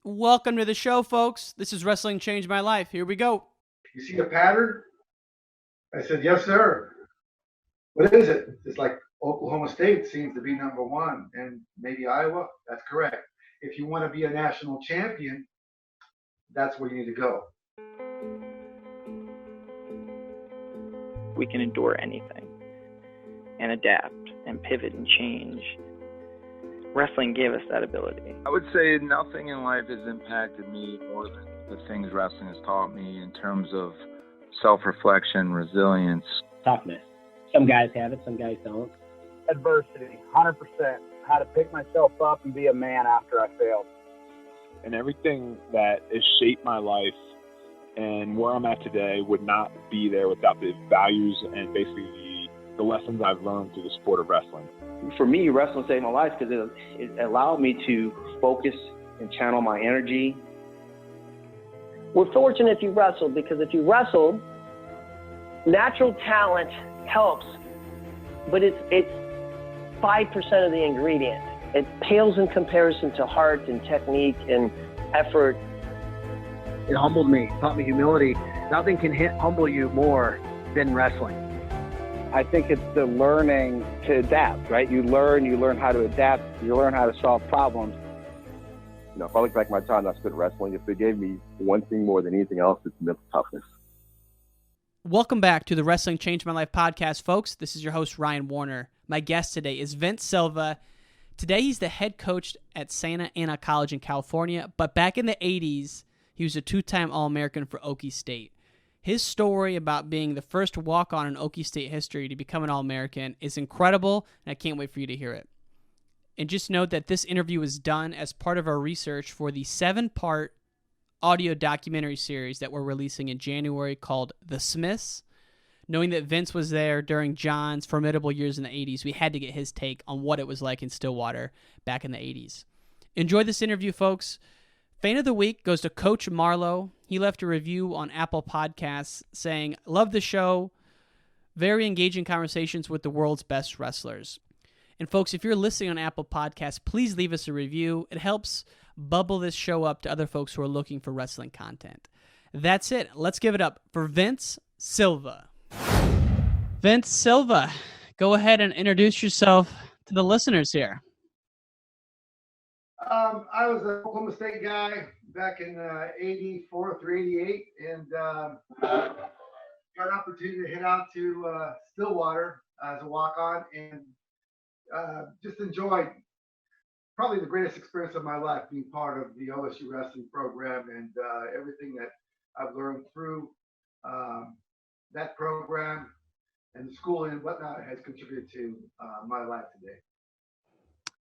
Welcome to the show, folks. This is Wrestling Changed My Life. Here we go. You see a pattern? I said, yes, sir. What is it? It's like Oklahoma State seems to be number one, and maybe Iowa. That's correct. If you want to be a national champion, that's where you need to go. We can endure anything and adapt and pivot and change. Wrestling gave us that ability. I would say nothing in life has impacted me more than the things wrestling has taught me in terms of self-reflection, resilience. Toughness. Some guys have it, some guys don't. Adversity, 100%. How to pick myself up and be a man after I failed. And everything that has shaped my life and where I'm at today would not be there without the values and basically the lessons I've learned through the sport of wrestling. For me, wrestling saved my life because it allowed me to focus and channel my energy. We're fortunate if you wrestle, because if you wrestle, natural talent helps, but it's 5% of the ingredient. It pales in comparison to heart and technique and effort. It humbled me, taught me humility. Nothing can humble you more than wrestling. I think it's the learning to adapt, right? You learn how to adapt, you learn how to solve problems. You know, if I look back at my time I spent wrestling, if it gave me one thing more than anything else, it's mental toughness. Welcome back to the Wrestling Changed My Life podcast, folks. This is your host, Ryan Warner. My guest today is Vince Silva. Today, he's the head coach at Santa Ana College in California, but back in the 80s, he was a two-time All-American for Okie State. His story about being the first walk-on in Okie State history to become an All-American is incredible, and I can't wait for you to hear it. And just note that this interview was done as part of our research for the 7-part audio documentary series that we're releasing in January called The Smiths. Knowing that Vince was there during John's formidable years in the 80s, we had to get his take on what it was like in Stillwater back in the 80s. Enjoy this interview, folks. Fan of the Week goes to Coach Marlowe. He left a review on Apple Podcasts saying, "Love the show. Very engaging conversations with the world's best wrestlers." And folks, if you're listening on Apple Podcasts, please leave us a review. It helps bubble this show up to other folks who are looking for wrestling content. That's it. Let's give it up for Vince Silva. Vince Silva, go ahead and introduce yourself to the listeners here. I was an Oklahoma State guy back in 84 through 88, and got an opportunity to head out to Stillwater as a walk-on, and just enjoyed probably the greatest experience of my life, being part of the OSU wrestling program, and everything that I've learned through that program and the schooling and whatnot has contributed to my life today.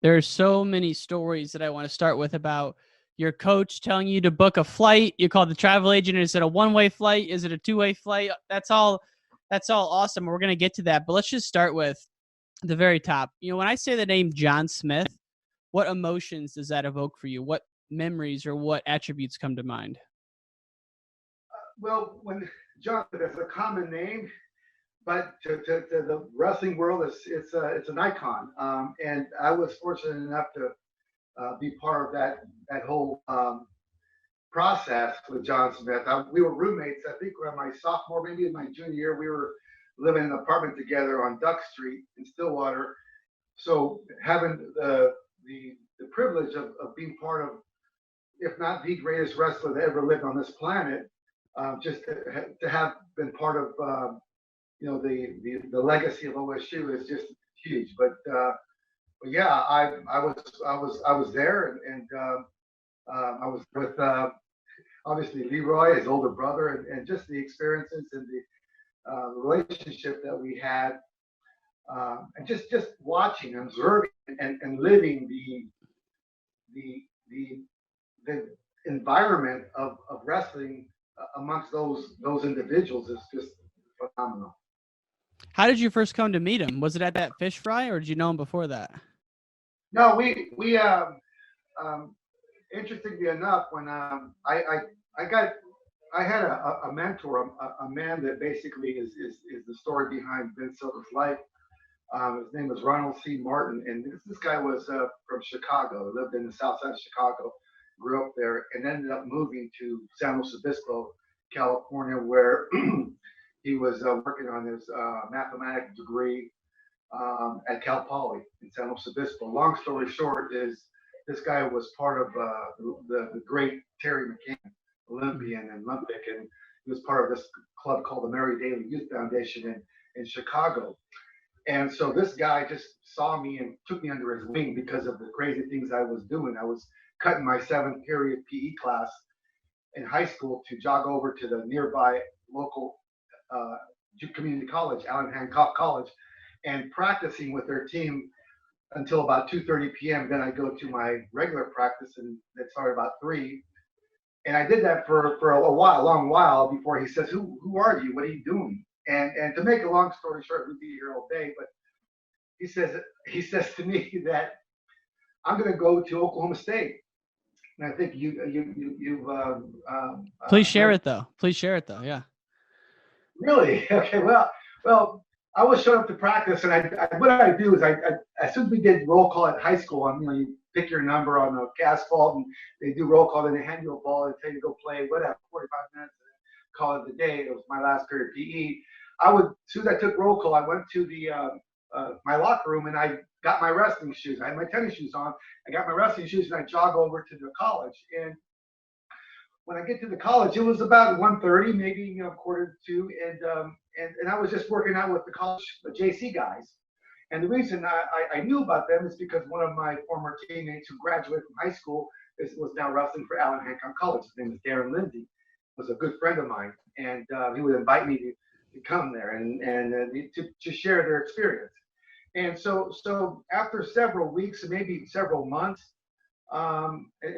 There are so many stories that I want to start with about your coach telling you to book a flight. You called the travel agent. Is it a one-way flight? Is it a two-way flight? That's all awesome. We're going to get to that. But let's just start with the very top. You know, when I say the name John Smith, what emotions does that evoke for you? What memories or what attributes come to mind? Well, when John, that's a common name, but to the wrestling world, it's an icon. And I was fortunate enough to be part of that whole process with John Smith. We were roommates. I think around my sophomore, maybe in my junior year, we were living in an apartment together on Duck Street in Stillwater. So having the privilege of being part of, if not the greatest wrestler that ever lived on this planet, just to have been part of the legacy of OSU is just huge. But yeah, I was there, and I was with obviously LeRoy, his older brother, and just the experiences and the relationship that we had, and just watching, observing, and living the environment of wrestling amongst those individuals is just phenomenal. How did you first come to meet him? Was it at that fish fry, or did you know him before that? No, we interestingly enough, when I had a mentor, a man that basically is the story behind Vince Silva's life. His name was Ronald C. Martin, and this guy was from Chicago. He lived in the south side of Chicago, grew up there, and ended up moving to San Luis Obispo, California, where he was working on his mathematics degree at Cal Poly in San Luis Obispo. Long story short is this guy was part of the great Terry McCann, Olympian and Olympic, and he was part of this club called the Mary Daly Youth Foundation in Chicago. And so this guy just saw me and took me under his wing because of the crazy things I was doing. I was cutting my 7th period PE class in high school to jog over to the nearby local community college, Allen Hancock College, and practicing with their team until about 2:30 p.m. Then I go to my regular practice, and it started about 3. And I did that for a long while before he says, "Who are you? What are you doing?" And to make a long story short, we'd be here all day, but he says to me that I'm going to go to Oklahoma State. And I think you've Please share it though. Please share it though. Yeah. Really? Okay. Well, I was showing up to practice, and what I do is I as soon as we did roll call at high school, and you pick your number on the asphalt, and they do roll call, and they hand you a ball and tell you to go play whatever 45 minutes, and call it the day. It was my last period of PE. As soon as I took roll call, I went to the my locker room, and I got my wrestling shoes. I had my tennis shoes on. I got my wrestling shoes, and I jog over to the college. And when I get to the college, it was about 1:30, maybe 1:45, and I was just working out with the JC guys. And the reason I knew about them is because one of my former teammates who graduated from high school was now wrestling for Allen Hancock College. His name is Darren Lindsay. Was a good friend of mine, and he would invite me to come there and to share their experience. And so after several weeks, maybe several months,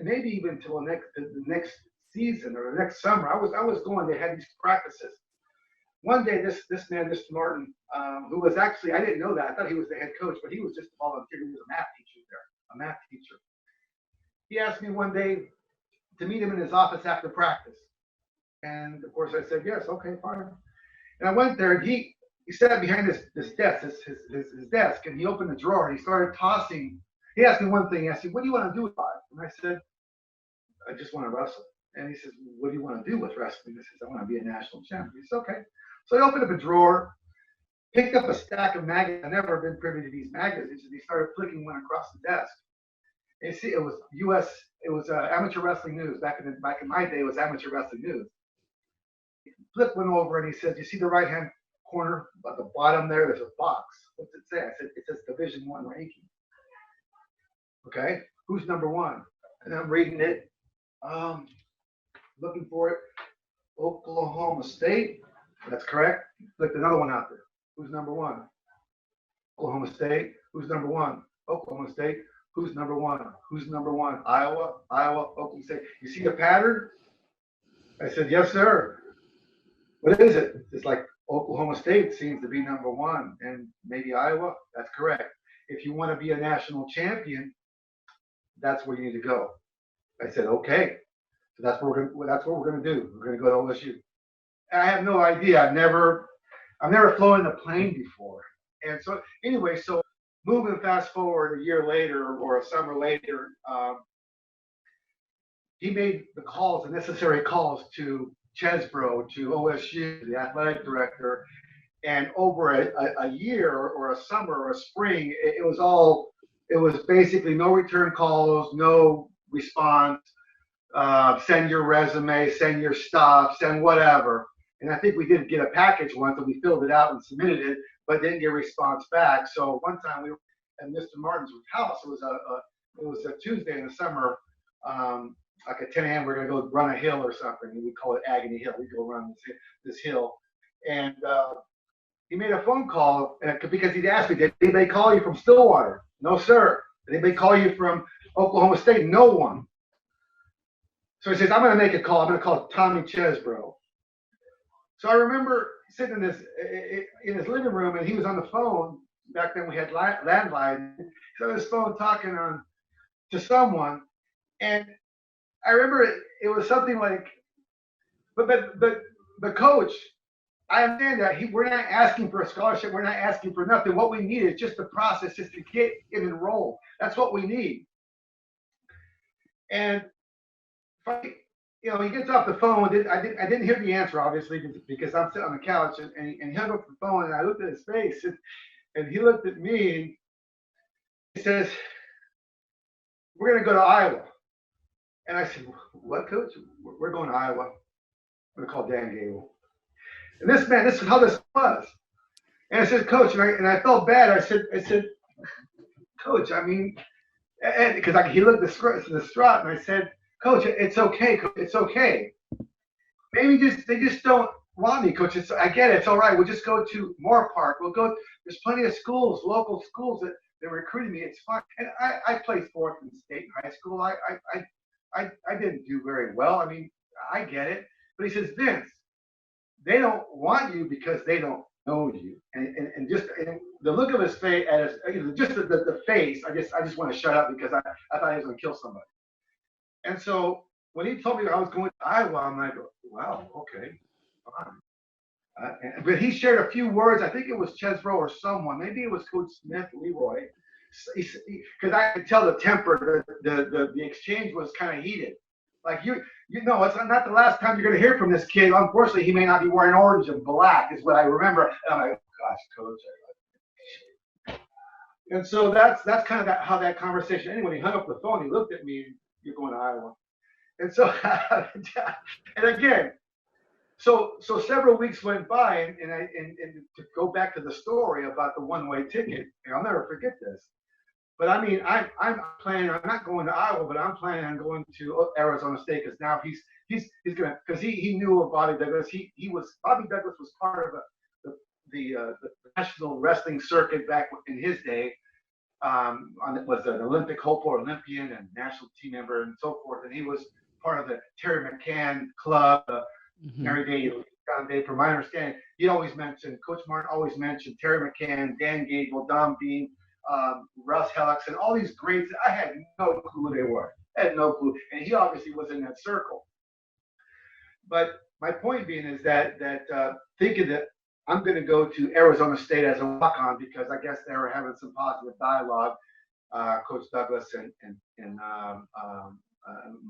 maybe even till the next season or the next summer, I was going. They had these practices. One day, this man, Mr. Martin, who was actually, I didn't know that. I thought he was the head coach, but he was just a volunteer. He was a math teacher. He asked me one day to meet him in his office after practice. And of course I said, yes, okay, fine. And I went there, and he sat behind this desk, his desk, and he opened the drawer, and he started tossing. He asked me one thing. He asked me, what do you want to do about it? And I said, I just want to wrestle. And he says, what do you want to do with wrestling? I said, I want to be a national champion. He said, okay. So I opened up a drawer, picked up a stack of magazines. I've never been privy to these magazines. And he started flicking one across the desk. And you see, it was amateur wrestling news. Back in my day, it was amateur wrestling news. He flipped one over, and he says, you see the right-hand corner at the bottom there? There's a box. What's it say? I said, it says Division I ranking. Okay, who's number 1? And I'm reading it, looking for it. Oklahoma State. That's correct. Flipped another one out there. Who's number 1? Oklahoma State. Who's number 1? Oklahoma State. Who's number 1? Who's number 1? Iowa, Oklahoma State. You see the pattern? I said, yes, sir. What is it? It's like Oklahoma State seems to be number 1, and maybe Iowa. That's correct. If you want to be a national champion, that's where you need to go. I said, okay. So that's what we're going to do. We're going to go to OSU. And I have no idea. I've never flown a plane before. And so anyway, so moving fast forward a year later or a summer later, he made the necessary calls to Chesbro, to OSU, the athletic director, and over a year or a summer or a spring, it was basically no return calls, no response, send your resume, send your stuff, send whatever. And I think we did get a package once, and we filled it out and submitted it, but didn't get a response back. So one time we were at Mr. Martin's house. It was a Tuesday in the summer. Like at 10 a.m., we're going to go run a hill or something. We call it Agony Hill. We go run this hill. And he made a phone call because he'd asked me, did anybody call you from Stillwater? No, sir. Did anybody call you from Oklahoma State? No one. So he says, I'm going to make a call. I'm going to call Tommy Chesbro. So I remember sitting in his living room, and he was on the phone. Back then we had landline. He's on his phone talking to someone. And I remember it was something like, but coach, I understand that we're not asking for a scholarship. We're not asking for nothing. What we need is just the process, just to get it enrolled. That's what we need. And he gets off the phone. I didn't hear the answer, obviously, because I'm sitting on the couch, and he hung up the phone, and I looked at his face, and he looked at me, and he says, "We're going to go to Iowa." And I said, "What, Coach?" "We're going to Iowa. I'm going to call Dan Gable." And this is how this was. And I said, "Coach," and I felt bad. I said, "Coach, I mean," because he looked distraught, and I said, "Coach, it's okay. Coach, it's okay. Maybe they just don't want me, Coach. I get it. It's all right. We'll just go to Moore Park. We'll go. There's plenty of schools, local schools that recruited me. It's fine." And I played fourth in state and high school. I didn't do very well. I mean, I get it. But he says, "Vince, they don't want you because they don't know you." And just the look of his face, just the face, I just want to shut up because I thought he was going to kill somebody. And so when he told me I was going to Iowa, I'm like, wow, okay, fine. But he shared a few words. I think it was Chesbro or someone. Maybe it was Coach Smith, LeRoy. Because I could tell the temper, the exchange was kind of heated. Like, you know, it's not the last time you're going to hear from this kid. Unfortunately, he may not be wearing orange and black, is what I remember. And I'm like, gosh, Coach. And so that's kind of how that conversation. Anyway, he hung up the phone. He looked at me. "You're going to Iowa." And so, and again, so several weeks went by, and to go back to the story about the one-way ticket, and I'll never forget this. But I mean, I'm planning. I'm not going to Iowa, but I'm planning on going to Arizona State, because now he's gonna, because he knew of Bobby Douglas. Bobby Douglas was part of the national wrestling circuit back in his day. Was an Olympic hopeful Olympian and national team member and so forth. And he was part of the Terry McCann club, Mary Day. From my understanding, Coach Martin always mentioned Terry McCann, Dan Gable, Don Bean, Russ Helix, and all these greats. I had no clue who they were. I had no clue. And he obviously was in that circle. But my point being is that thinking that I'm going to go to Arizona State as a walk-on, because I guess they were having some positive dialogue. Coach Douglas and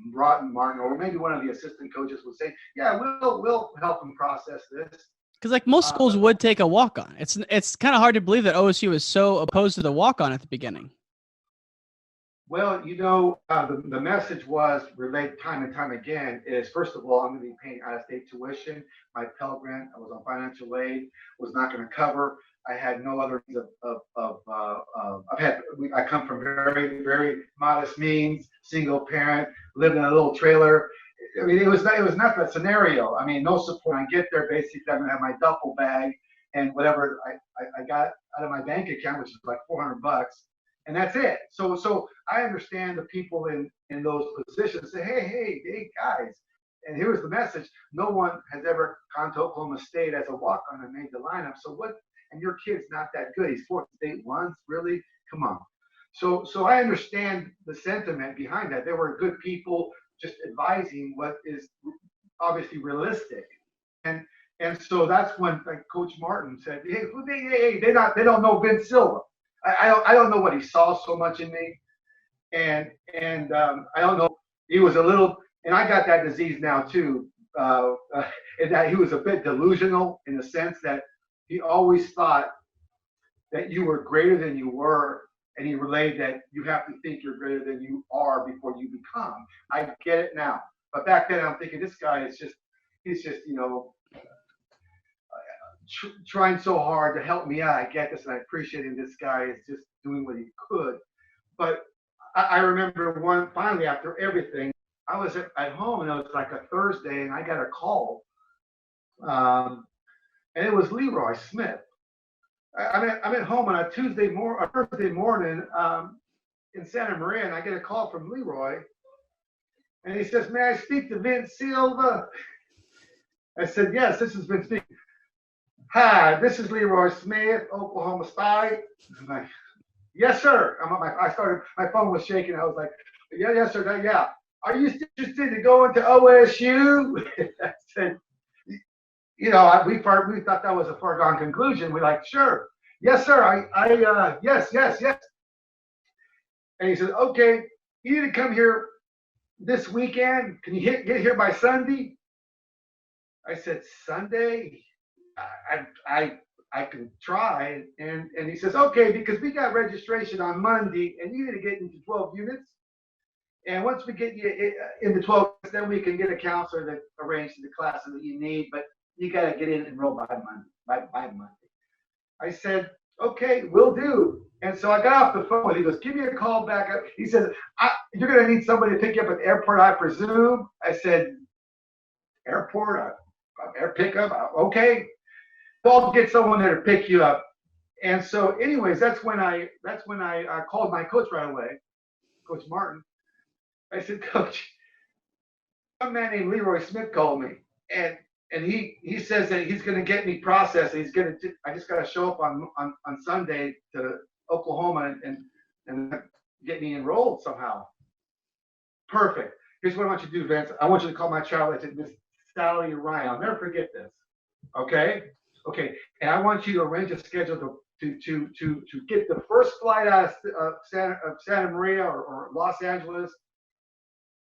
Martin, or maybe one of the assistant coaches, would say, "Yeah, we'll help them process this." Because like most schools would take a walk-on. It's kind of hard to believe that OSU is so opposed to the walk-on at the beginning. Well, you know, the message was relayed time and time again is, first of all, I'm going to be paying out-of-state tuition. My Pell Grant, I was on financial aid, was not going to cover. I had no other means I come from very, very modest means, single parent, lived in a little trailer. I mean, it was not that scenario. I mean, no support. I get there, basically, I'm going to have my duffel bag and whatever I got out of my bank account, which is like $400. And that's it. So I understand the people in those positions say, hey, guys. And here's the message: no one has ever gone to Oklahoma State as a walk-on and made the lineup. So what? And your kid's not that good. He's fourth state once, really? Come on. So I understand the sentiment behind that. There were good people just advising what is obviously realistic. And so that's when, like, Coach Martin said, hey, they don't know Vince Silva. I don't know what he saw so much in me, and I don't know. He was a little, and I got that disease now too. And that he was a bit delusional in the sense that he always thought that you were greater than you were, and he relayed that you have to think you're greater than you are before you become. I get it now, but back then I'm thinking this guy is he's just trying so hard to help me out. I get this, and I appreciate him. This guy is just doing what he could. But I remember finally, after everything, I was at home, and it was like a Thursday, and I got a call. And it was LeRoy Smith. I'm at home on a Thursday morning in Santa Maria, and I get a call from LeRoy. And he says, "May I speak to Vince Silva?" I said, "Yes, this is Vince speaking." "Hi, this is LeRoy Smith, Oklahoma State." I'm like, "Yes, sir." My phone was shaking. I was like, yes, sir. "Yeah. Are you interested in going to OSU?" I said, we thought that was a foregone conclusion. We're like, "Sure. Yes, sir. Yes. And he said, "Okay, you need to come here this weekend, can you get here by Sunday? I said, Sunday? I can try. And he says, okay, because we got registration on Monday and you need to get into 12 units. And once we get you into 12, then we can get a counselor to arrange the classes that you need, but you got to get enrolled by Monday, by Monday. I said, okay, will do. And so I got off the phone. He goes, give me a call back. He says, you're going to need somebody to pick you up at the airport, I presume. I said, airport, air pickup, okay. I'll get someone there to pick you up. And so, anyways, that's when I called my coach right away, Coach Martin. I said, Coach, a man named LeRoy Smith called me, and he says that he's going to get me processed. I just got to show up on Sunday to Oklahoma and get me enrolled somehow. Perfect. Here's what I want you to do, Vince. I want you to call my travel agent, Miss Sally Ryan. I'll never forget this. Okay. And I want you to arrange a schedule to get the first flight out of Santa Maria or Los Angeles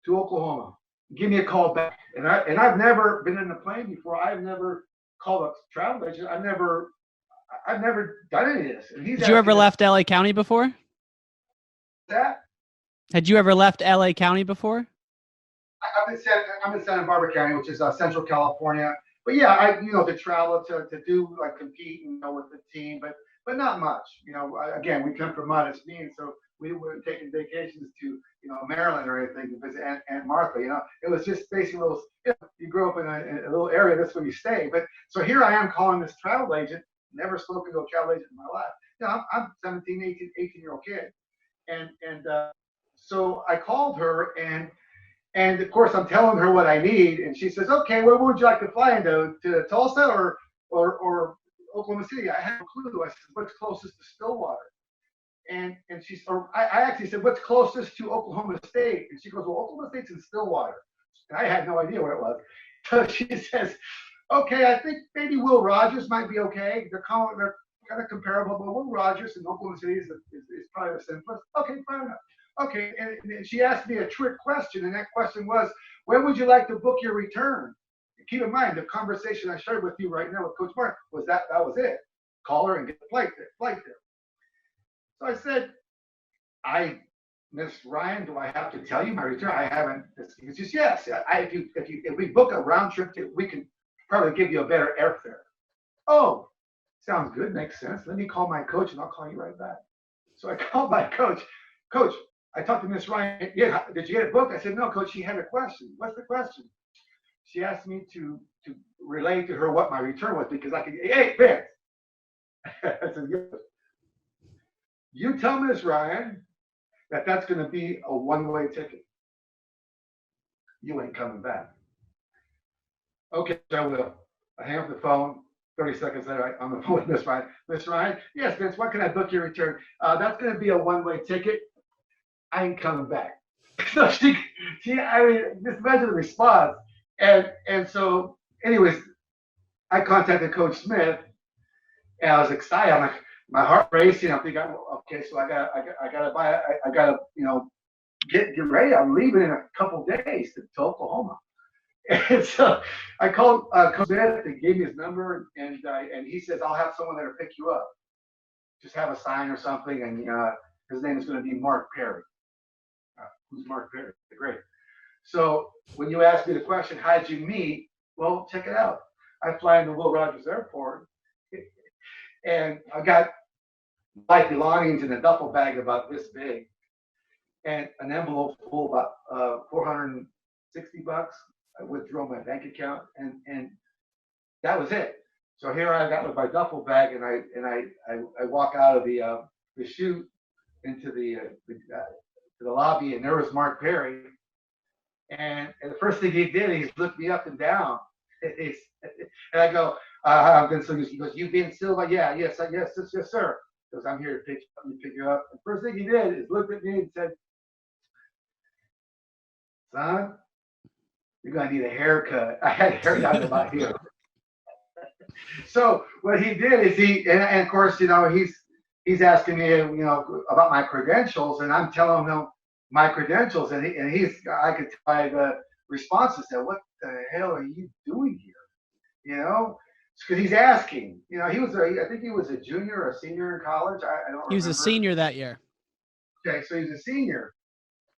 to Oklahoma. Give me a call back. And I've never been in a plane before. I've never called a travel agent. I've never done any of this. And Did you ever left LA County before? That? Had you ever left LA County before? I'm in Santa Barbara County, which is Central California. But yeah, to travel to do like compete, with the team, but not much. Again, we come from Modest Means, so we weren't taking vacations to Maryland or anything to visit Aunt Martha. It was just basically you grow up in a little area, that's where you stay. But so here I am calling this travel agent. Never spoken to a travel agent in my life. I'm 17, 18-year-old kid, and so I called her and of course I'm telling her what I need, and she says, okay, where would you like to fly into? To Tulsa or Oklahoma City? I had no clue. I said, what's closest to Stillwater? And I actually said, what's closest to Oklahoma State? And she goes, well, Oklahoma State's in Stillwater. And I had no idea where it was. So she says, okay, I think maybe Will Rogers might be okay. They're kind of comparable, but Will Rogers in Oklahoma City is probably the simplest. Okay, fine enough. Okay, and she asked me a trick question, and that question was, when would you like to book your return? Keep in mind, the conversation I shared with you right now with Coach Martin was that was it. Call her and get the flight there. So I said, Miss Ryan, do I have to tell you my return? I haven't. He says, yes. If we book a round trip, we can probably give you a better airfare. Oh, sounds good. Makes sense. Let me call my coach, and I'll call you right back. So I called my coach. Coach, I talked to Miss Ryan. Yeah, did you get it booked? I said, no, Coach. She had a question. What's the question? She asked me to relay to her what my return was because I could. Hey, Vince. I said, you tell Miss Ryan that's going to be a one-way ticket. You ain't coming back. Okay, I will. I hang up the phone. 30 seconds later, I'm on the phone with Miss Ryan. Miss Ryan, yes, Vince, when can I book your return? That's going to be a one-way ticket. I ain't coming back. So just imagine the response. And so, anyways, I contacted Coach Smith, and I was excited. I'm like, my heart racing. I'm thinking, okay, so I gotta get ready. I'm leaving in a couple days to Oklahoma. And so I called Coach Smith. They gave me his number, and he says, I'll have someone there to pick you up. Just have a sign or something, and his name is going to be Mark Perry. Who's Mark Perry? Great. So when you ask me the question, how did you meet? Well, check it out. I fly into Will Rogers Airport, and I got my belongings in a duffel bag about this big, and an envelope full about $460. I withdrew my bank account, and that was it. So here I got with my duffel bag, and I walk out of the chute into the lobby, and there was Mark Perry. And the first thing he did, he looked me up and down. And I go, he goes, you've been Silva? Yeah, yes, sir. He goes, I'm here to pick you up. The first thing he did is looked at me and said, son, you're going to need a haircut. I had hair down about here. So what he did is and of course, he's asking me, about my credentials, and I'm telling him, my credentials, and I could tell by the responses that, what the hell are you doing here? You know, because he's asking. You know, I think he was a junior or a senior in college. I don't remember. He was a senior that year. Okay, so he's a senior.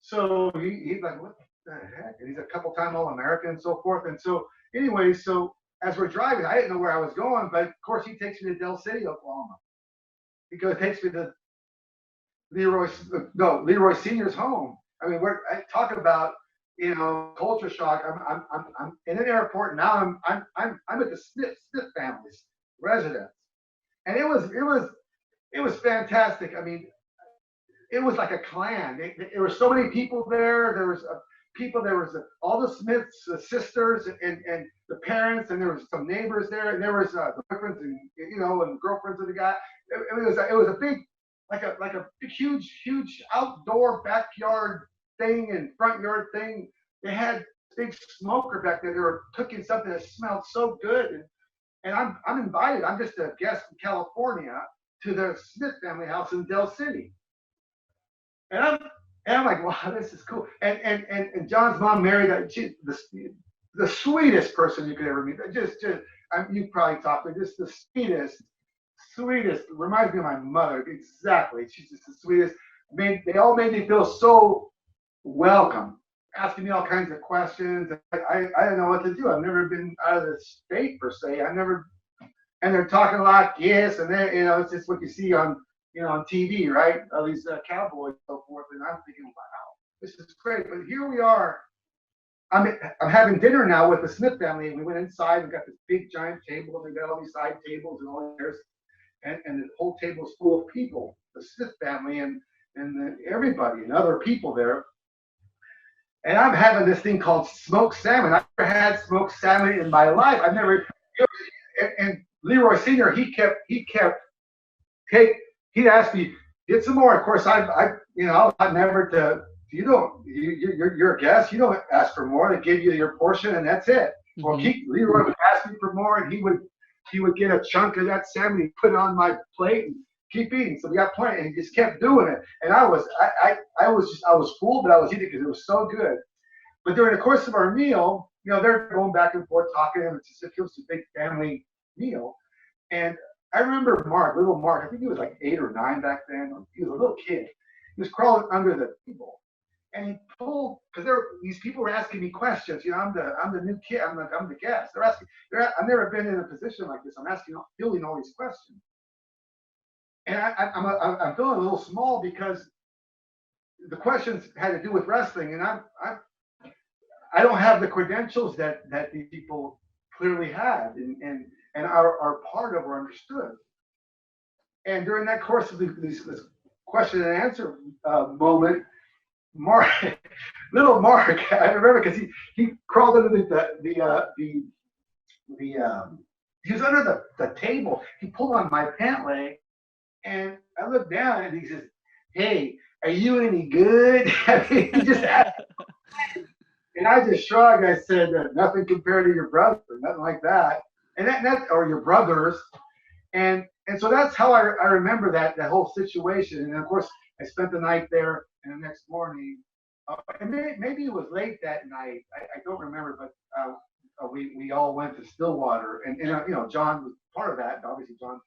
So he's like, what the heck? And he's a couple-time All-American and so forth. And so anyway, so as we're driving, I didn't know where I was going, but of course he takes me to Del City, Oklahoma. He takes me to LeRoy Senior's home. I mean, I talk about, you know, culture shock. I'm in an airport now. I'm at the Smith family's residence, and it was fantastic. I mean, it was like a clan. There were so many people there. There was all the Smiths, the sisters, and the parents, and there was some neighbors there, and there was the boyfriends and, you know, and girlfriends of the guy. It was a big, like a big, huge outdoor backyard thing and front yard thing. They had a big smoker back there. They were cooking something that smelled so good, and I'm invited. I'm just a guest from California to the Smith family house in Del City. And I'm like, wow, this is cool. And John's mom married the sweetest person you could ever meet. You probably talked to her, just the sweetest. Reminds me of my mother. Exactly. She's just the sweetest. They all made me feel so welcome, asking me all kinds of questions. I didn't know what to do. I've never been out of the state per se. And they're talking a lot, yes, and then, you know, it's just what you see on, you know, on TV, right? All these cowboys and so forth. And I'm thinking, wow, this is great. But here we are. I'm having dinner now with the Smith family, and we went inside. We got this big giant table, and we got all these side tables and all these chairs, and the whole table is full of people, the Smith family and everybody and other people there. And I'm having this thing called smoked salmon. I've never had smoked salmon in my life. I've never. And LeRoy Senior, he'd ask me, get some more. Of course, I never to. You're a guest. You don't ask for more. They give you your portion, and that's it. Mm-hmm. Well, LeRoy would ask me for more, and he would get a chunk of that salmon, and put it on my plate, and keep eating. So we got plenty, and he just kept doing it. And I was full, but I was eating because it was so good. But during the course of our meal, you know, they're going back and forth talking, and it's just, it was a big family meal. And I remember little Mark, I think he was like 8 or 9 back then. He was a little kid. He was crawling under the table. And he pulled, because these people were asking me questions. You know, I'm the new kid. I'm the guest. I've never been in a position like this. I'm fielding all these questions. And I'm feeling a little small because the questions had to do with wrestling, and I don't have the credentials that these people clearly had and are part of or understood. And during that course of this question and answer moment, little Mark, I remember because he crawled under he was under the table. He pulled on my pant leg, and I looked down and he says, "Hey, are you any good?" I mean, he just asked. And I just shrugged. I said, "Nothing compared to your brother, nothing like that." And that or your brothers. And so that's how I remember that whole situation. And of course, I spent the night there, and the next morning, and maybe it was late that night. I don't remember, but we all went to Stillwater, and you know, John was part of that. Obviously, John's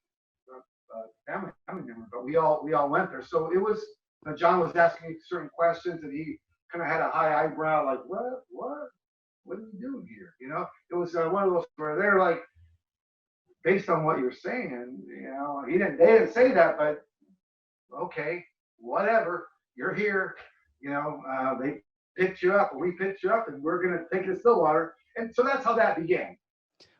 family member, but we all went there. So it was. John was asking me certain questions, and he kind of had a high eyebrow, like, what are you doing here? You know, it was one of those where they're like, based on what you're saying, you know, they didn't say that, but okay, whatever, you're here, you know, they picked you up, or we picked you up, and we're going to take you to Stillwater. And so that's how that began.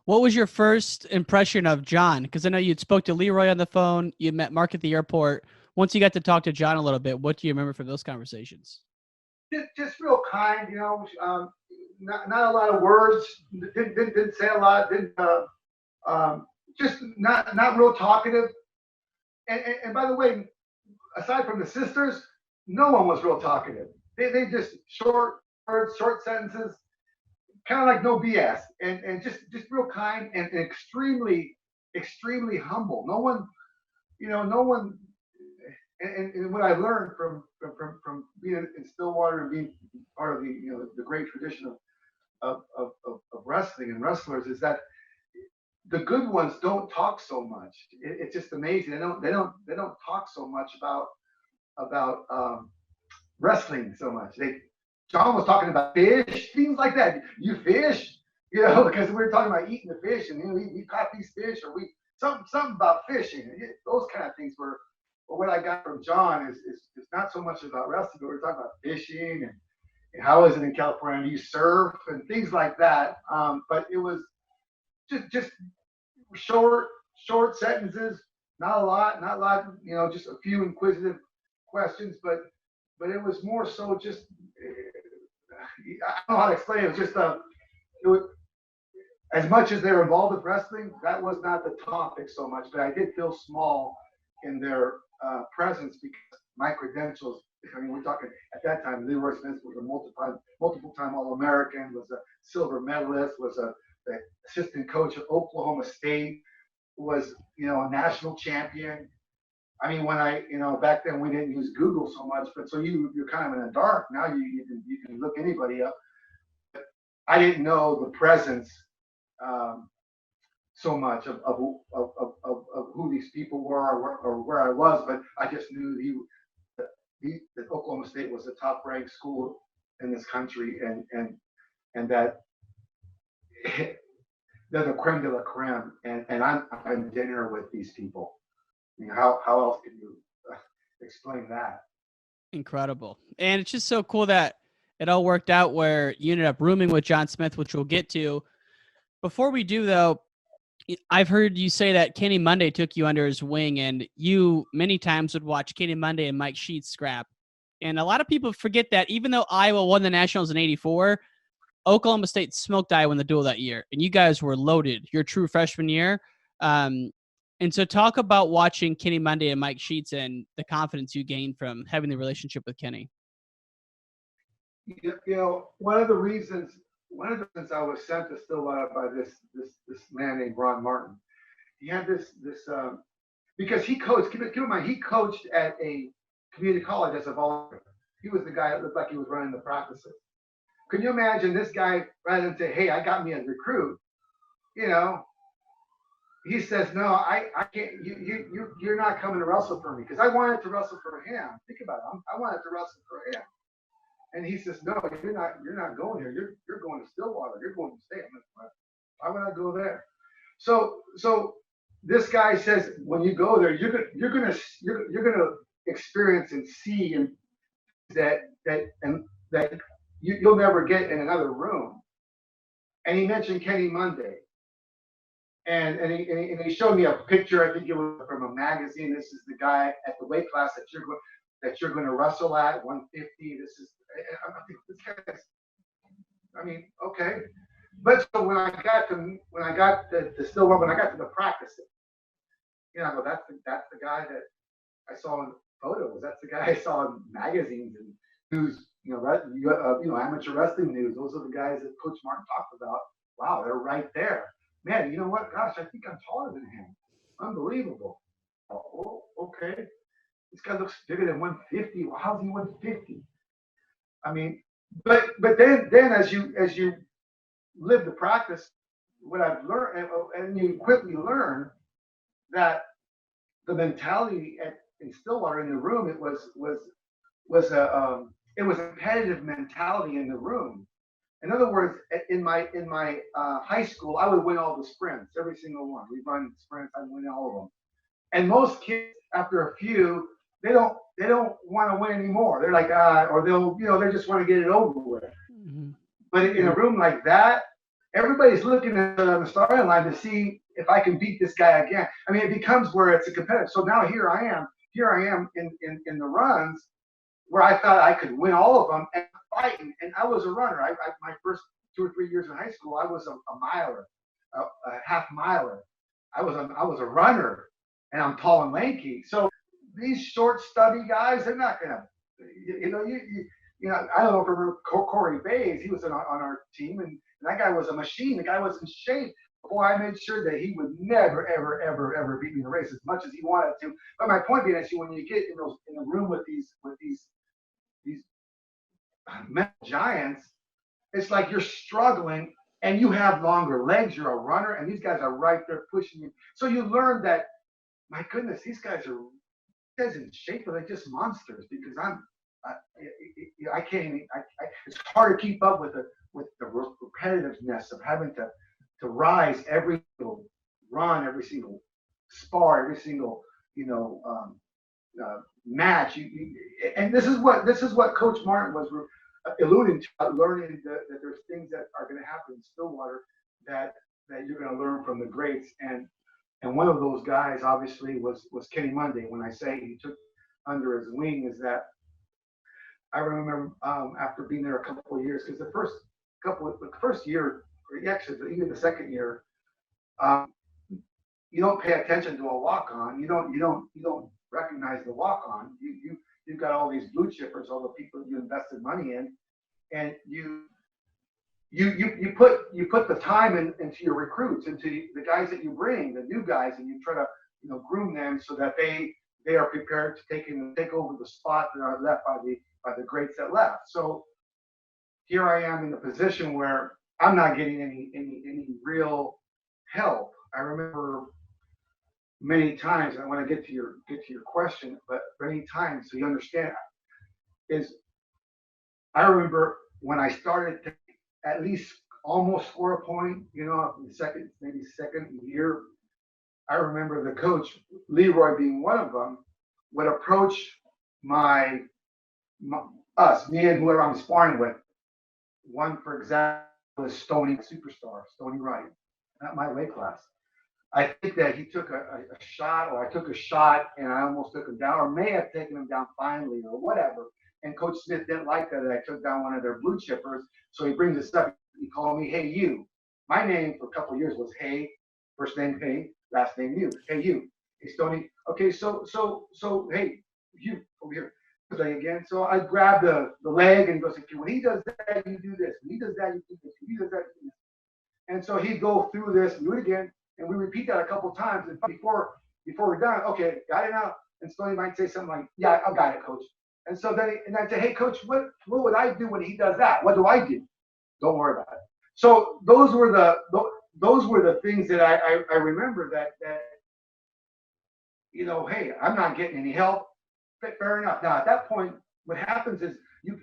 What was your first impression of John? Because I know you spoke to LeRoy on the phone, you met Mark at the airport. Once you got to talk to John a little bit, what do you remember from those conversations? Just real kind, you know, not a lot of words, didn't say a lot, just not real talkative. And by the way, aside from the sisters, no one was real talkative. They just short words, short sentences, kind of like no BS, and just real kind and extremely humble. No one, and what I learned from being in Stillwater and being part of the great tradition of wrestling and wrestlers is that the good ones don't talk so much. It's just amazing. They don't talk so much about wrestling so much. John was talking about fish, things like that. You fish, because we were talking about eating the fish, and we caught these fish, or we something about fishing. Those kind of things were. But what I got from John is not so much about wrestling, but we're talking about fishing and how is it in California? Do you surf and things like that? But it was just short sentences, not a lot, just a few inquisitive questions, but it was more so just I don't know how to explain it. It was just it was, as much as they're involved with wrestling, that was not the topic so much, but I did feel small in their presence because my credentials. I mean, we're talking at that time. LeRoy Smith was a multiple time All-American, was a silver medalist, was the assistant coach at Oklahoma State, was a national champion. I mean, when back then we didn't use Google so much, but so you're kind of in the dark. Now you can look anybody up. But I didn't know the presence so much of who these people were or where I was, but I just knew that Oklahoma State was the top ranked school in this country, and that they're the creme de la creme, and I'm having dinner with these people. How else can you explain that? Incredible. And it's just so cool that it all worked out where you ended up rooming with John Smith, which we'll get to. Before we do, though, I've heard you say that Kenny Monday took you under his wing, and you many times would watch Kenny Monday and Mike Sheets scrap. And a lot of people forget that even though Iowa won the Nationals in '84, Oklahoma State smoked Iowa in the duel that year, and you guys were loaded your true freshman year. And so talk about watching Kenny Monday and Mike Sheets and the confidence you gained from having the relationship with Kenny. One of the reasons I was sent to Stillwater by this man named Ron Martin. He had this because he coached. Keep in mind, he coached at a community college as a volunteer. He was the guy that looked like he was running the practices. Can you imagine this guy, rather than say, "Hey, I got me a recruit," he says, "No, I can't. You're not coming to wrestle for me because I wanted to wrestle for him. Think about it. I wanted to wrestle for him." And he says, "No, you're not going here. You're going to Stillwater. You're going to State." I'm like, "Why would I go there?" So this guy says, when you go there, you're gonna experience and see and that you'll never get in another room. And he mentioned Kenny Monday, and he showed me a picture. I think it was from a magazine. This is the guy at the weight class that you're going to wrestle at 150. I think this guy's. I mean, okay. But so when I got to Stillwater, when I got to the practices, I go, that's the guy that I saw in photos. That's the guy I saw in magazines and news. Amateur wrestling news. Those are the guys that Coach Martin talked about. Wow, they're right there. Man, you know what? Gosh, I think I'm taller than him. Unbelievable. Oh, okay. This guy looks bigger than 150. Well, how's he 150? I mean, but then as you live the practice, what I've learned, and you quickly learn that the mentality in Stillwater in the room, it was a competitive mentality in the room. In other words, in my high school, I would win all the sprints, every single one. We run sprints, I'd win all of them. And most kids, after a few, they don't want to win anymore. They're like, or they just want to get it over with. Mm-hmm. But in a room like that, everybody's looking at the starting line to see if I can beat this guy again. I mean, it becomes where it's a competitive. So now here I am in the runs where I thought I could win all of them and fighting. And I was a runner. My first 2 or 3 years in high school, I was a miler, a half miler. I was a runner, and I'm tall and lanky. So these short, stubby guys, they're not gonna, I don't know if you remember Corey Bays. He was on our team, and that guy was a machine. The guy was in shape. Boy, I made sure that he would never, ever, ever, ever beat me in the race as much as he wanted to. But my point being is, when you get in the room with these mental giants, it's like you're struggling and you have longer legs. You're a runner, and these guys are right there pushing you. So you learn that, my goodness, these guys in shape, but they're just monsters, because I can't even. It's hard to keep up with the repetitiveness of having to rise every single run, every single spar, every single match. And this is what Coach Martin was alluding to, learning that there's things that are going to happen in Stillwater that you're going to learn from the greats. And one of those guys, obviously, was Kenny Monday. When I say he took under his wing, is that I remember after being there a couple of years, because the first year, or actually even the second year, you don't pay attention to a walk-on. You don't recognize the walk-on. You've got all these blue chippers, all the people you invested money in, and you put the time into your recruits, into the guys that you bring, the new guys, and you try to groom them so that they are prepared to take over the spot that are left by the greats that left. So here I am in a position where I'm not getting any real help. I remember many times, I want to get to your question, but many times, so you understand, is I remember when I started to at least almost score a point, in the second year, I remember the coach, LeRoy being one of them, would approach me and whoever I'm sparring with. One, for example, was Stony Superstar, Stony Wright, not my weight class. I think that he took a shot, or I took a shot and I almost took him down, or may have taken him down finally, or whatever. And Coach Smith didn't like that I took down one of their blue chippers. So he brings us up. He called me, "Hey, you." My name for a couple of years was Hey, first name Hey, last name You. Hey, you. Hey, Stony. Okay, so hey, you over here. Again. So I grabbed the leg, and he goes, "Okay, when he does that, you do this. When he does that, you do this. When he does that, you do this." And so he'd go through this and do it again. And we repeat that a couple of times. And before we're done, okay, got it now. And Stoney might say something like, "Yeah, I got it, coach." And so then I'd say, "Hey, coach, what would I do when he does that? What do I do?" Don't worry about it. So those were the things that I remember that hey, I'm not getting any help. Fair enough. Now at that point, what happens is you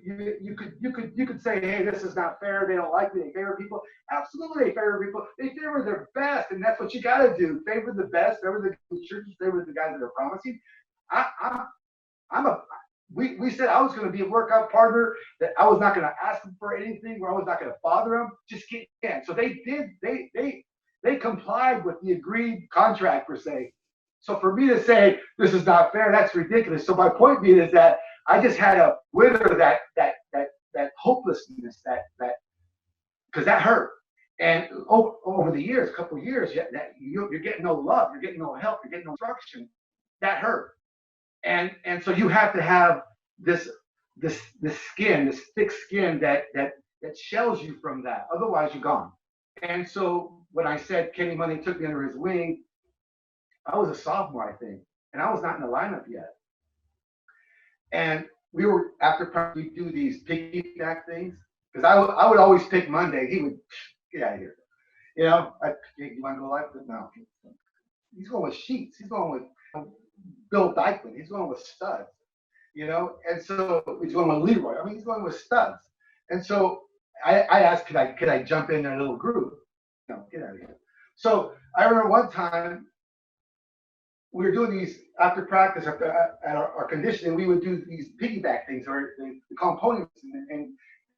could say, "Hey, this is not fair. They don't like me. They favor people." Absolutely, they favor people. They favor their best, and that's what you got to do. Favor the best. Favor the churches. Favor the guys that are promising. We said I was going to be a workout partner, that I was not going to ask them for anything, where I was not going to bother them. Just get in. So they did. They complied with the agreed contract, per se. So for me to say this is not fair, that's ridiculous. So my point being is that I just had to wither that hopelessness, that because that hurt. And over the years, a couple of years, you're getting no love, you're getting no help, you're getting no instruction. That hurt. And so you have to have this skin, this thick skin that shells you from that. Otherwise, you're gone. And so when I said Kenny Money took me under his wing, I was a sophomore, I think, and I was not in the lineup yet. And we were, after practice, we do these piggyback things, because I would always pick Monday. He would get out of here. You want to go like this? No. He's going with Sheets. He's going with Bill Dykeman. He's going with studs. And so he's going with LeRoy. I mean, he's going with studs. And so I asked, could I jump in a little group? No, get out of here. So I remember one time, we were doing these after practice at our conditioning. We would do these piggyback things, or the components,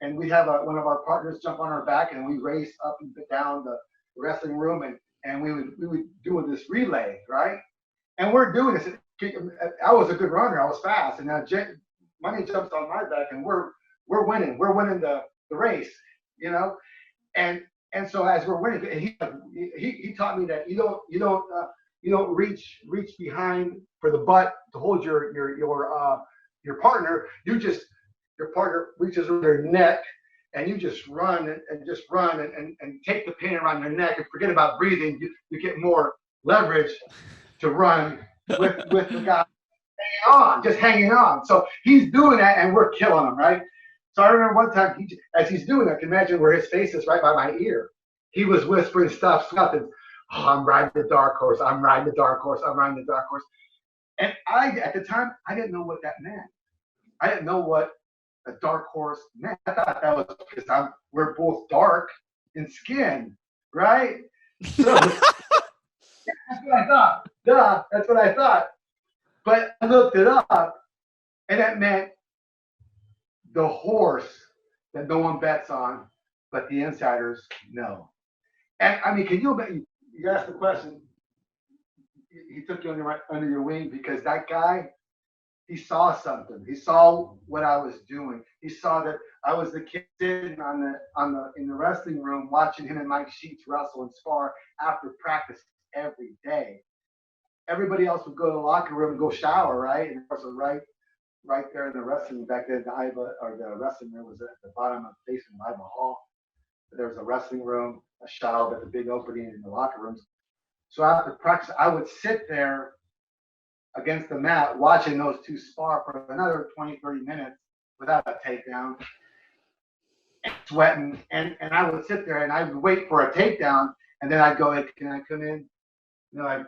and we have one of our partners jump on our back, and we race up and down the wrestling room, and we would do this relay, right? And we're doing this. I was a good runner. I was fast, and now Money jumps on my back, and we're winning. We're winning the race, And so as we're winning, he taught me that you don't reach behind for the butt to hold your partner. Your partner reaches over their neck and you just run and just run and take the pain around your neck and forget about breathing, you get more leverage to run with the guy just hanging on. So he's doing that, and we're killing him, right? So I remember one time, as he's doing that, I can imagine where his face is right by my ear. He was whispering stuff, and I'm riding the dark horse. I'm riding the dark horse. I'm riding the dark horse. And at the time, I didn't know what that meant. I didn't know what a dark horse meant. I thought that was because we're both dark in skin, right? So that's what I thought. Duh, that's what I thought. But I looked it up, and that meant the horse that no one bets on, but the insiders know. And I mean, can you imagine? You asked the question. He took you under your wing because that guy, he saw something. He saw what I was doing. He saw that I was the kid sitting in the wrestling room watching him and Mike Sheets wrestle and spar after practice every day. Everybody else would go to the locker room and go shower, right? And there was right there in the wrestling room back then. The wrestling room was at the bottom of facing Iva Hall. There was a wrestling room, a shower, but the big opening in the locker rooms. So after practice, I would sit there against the mat watching those two spar for another 20, 30 minutes without a takedown, and sweating. And I would sit there and I would wait for a takedown, and then I'd go, hey, can I come in? You know,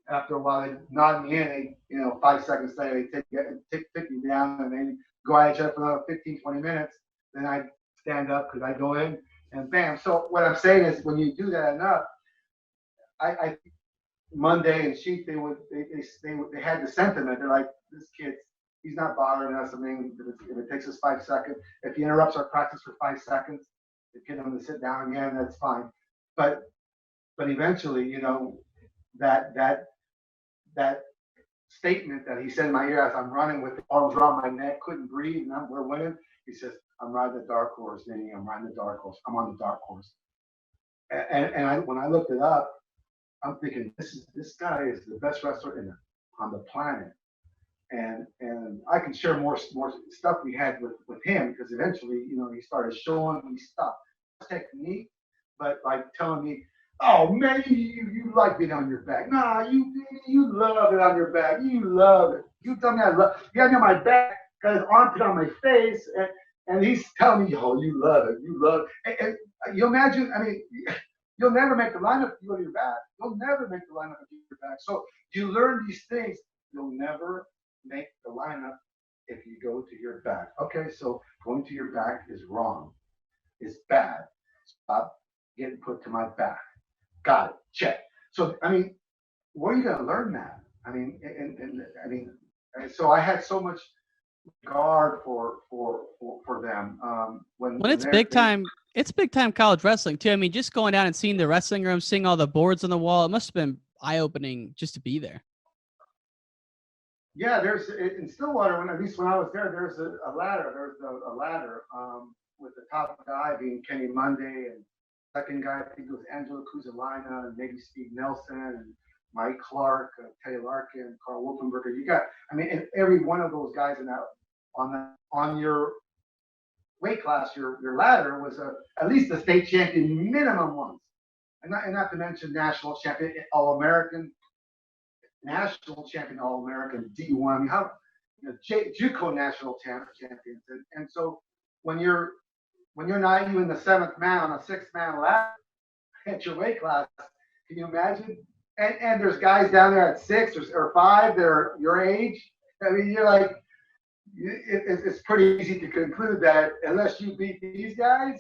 after a while, they'd nod me in, 5 seconds later, they'd take me down, and then go at each other for another 15, 20 minutes. Then I'd stand up because I'd go in, and bam. So what I'm saying is when you do that enough, I Monday and Sheet, they had the sentiment. They're like, this kid, he's not bothering us. I mean, if it takes us 5 seconds, if he interrupts our practice for 5 seconds, to get him to sit down again, that's fine. But eventually, that statement that he said in my ear as I'm running with the arms around my neck, couldn't breathe, and we're winning. He says, I'm riding the dark horse, Vinny. I'm riding the dark horse. I'm on the dark horse. And when I looked it up, I'm thinking this guy is the best wrestler on the planet, and I can share more stuff we had with him because eventually, he started showing me stuff, technique, but like telling me, oh man, you like being on your back. Nah, you love it on your back. You love it. You tell me you have me on my back, got his armpit on my face, and he's telling me, oh, you love it. You love it. And you imagine, I mean, you'll never make the lineup if you go to your back. You'll never make the lineup if you go to your back. So you learn these things. You'll never make the lineup if you go to your back. Okay, so going to your back is wrong. It's bad. Stop getting put to my back. Got it. Check. So, I mean, where are you going to learn that? I mean, so I had so much regard for them. When it's big time. It's big time college wrestling too. I mean, just going down and seeing the wrestling room, seeing all the boards on the wall, it must have been eye-opening just to be there. Yeah, there's in Stillwater, at least when I was there, there's a ladder. There's a ladder with the top guy being Kenny Monday, and second guy I think it was Angelo Cusalina, and maybe Steve Nelson, and Mike Clark, Teddy Larkin, Carl Wolfenberger. You got, I mean, and every one of those guys in that on your weight class, your ladder was at least a state champion minimum once, and not to mention national champion, All-American, national champion, All-American, D1. I mean, how JUCO national champions, and so when you're not even the seventh man on a six-man ladder at your weight class, can you imagine? And there's guys down there at 6 or 5 that are your age. I mean, you're like, it's pretty easy to conclude that unless you beat these guys,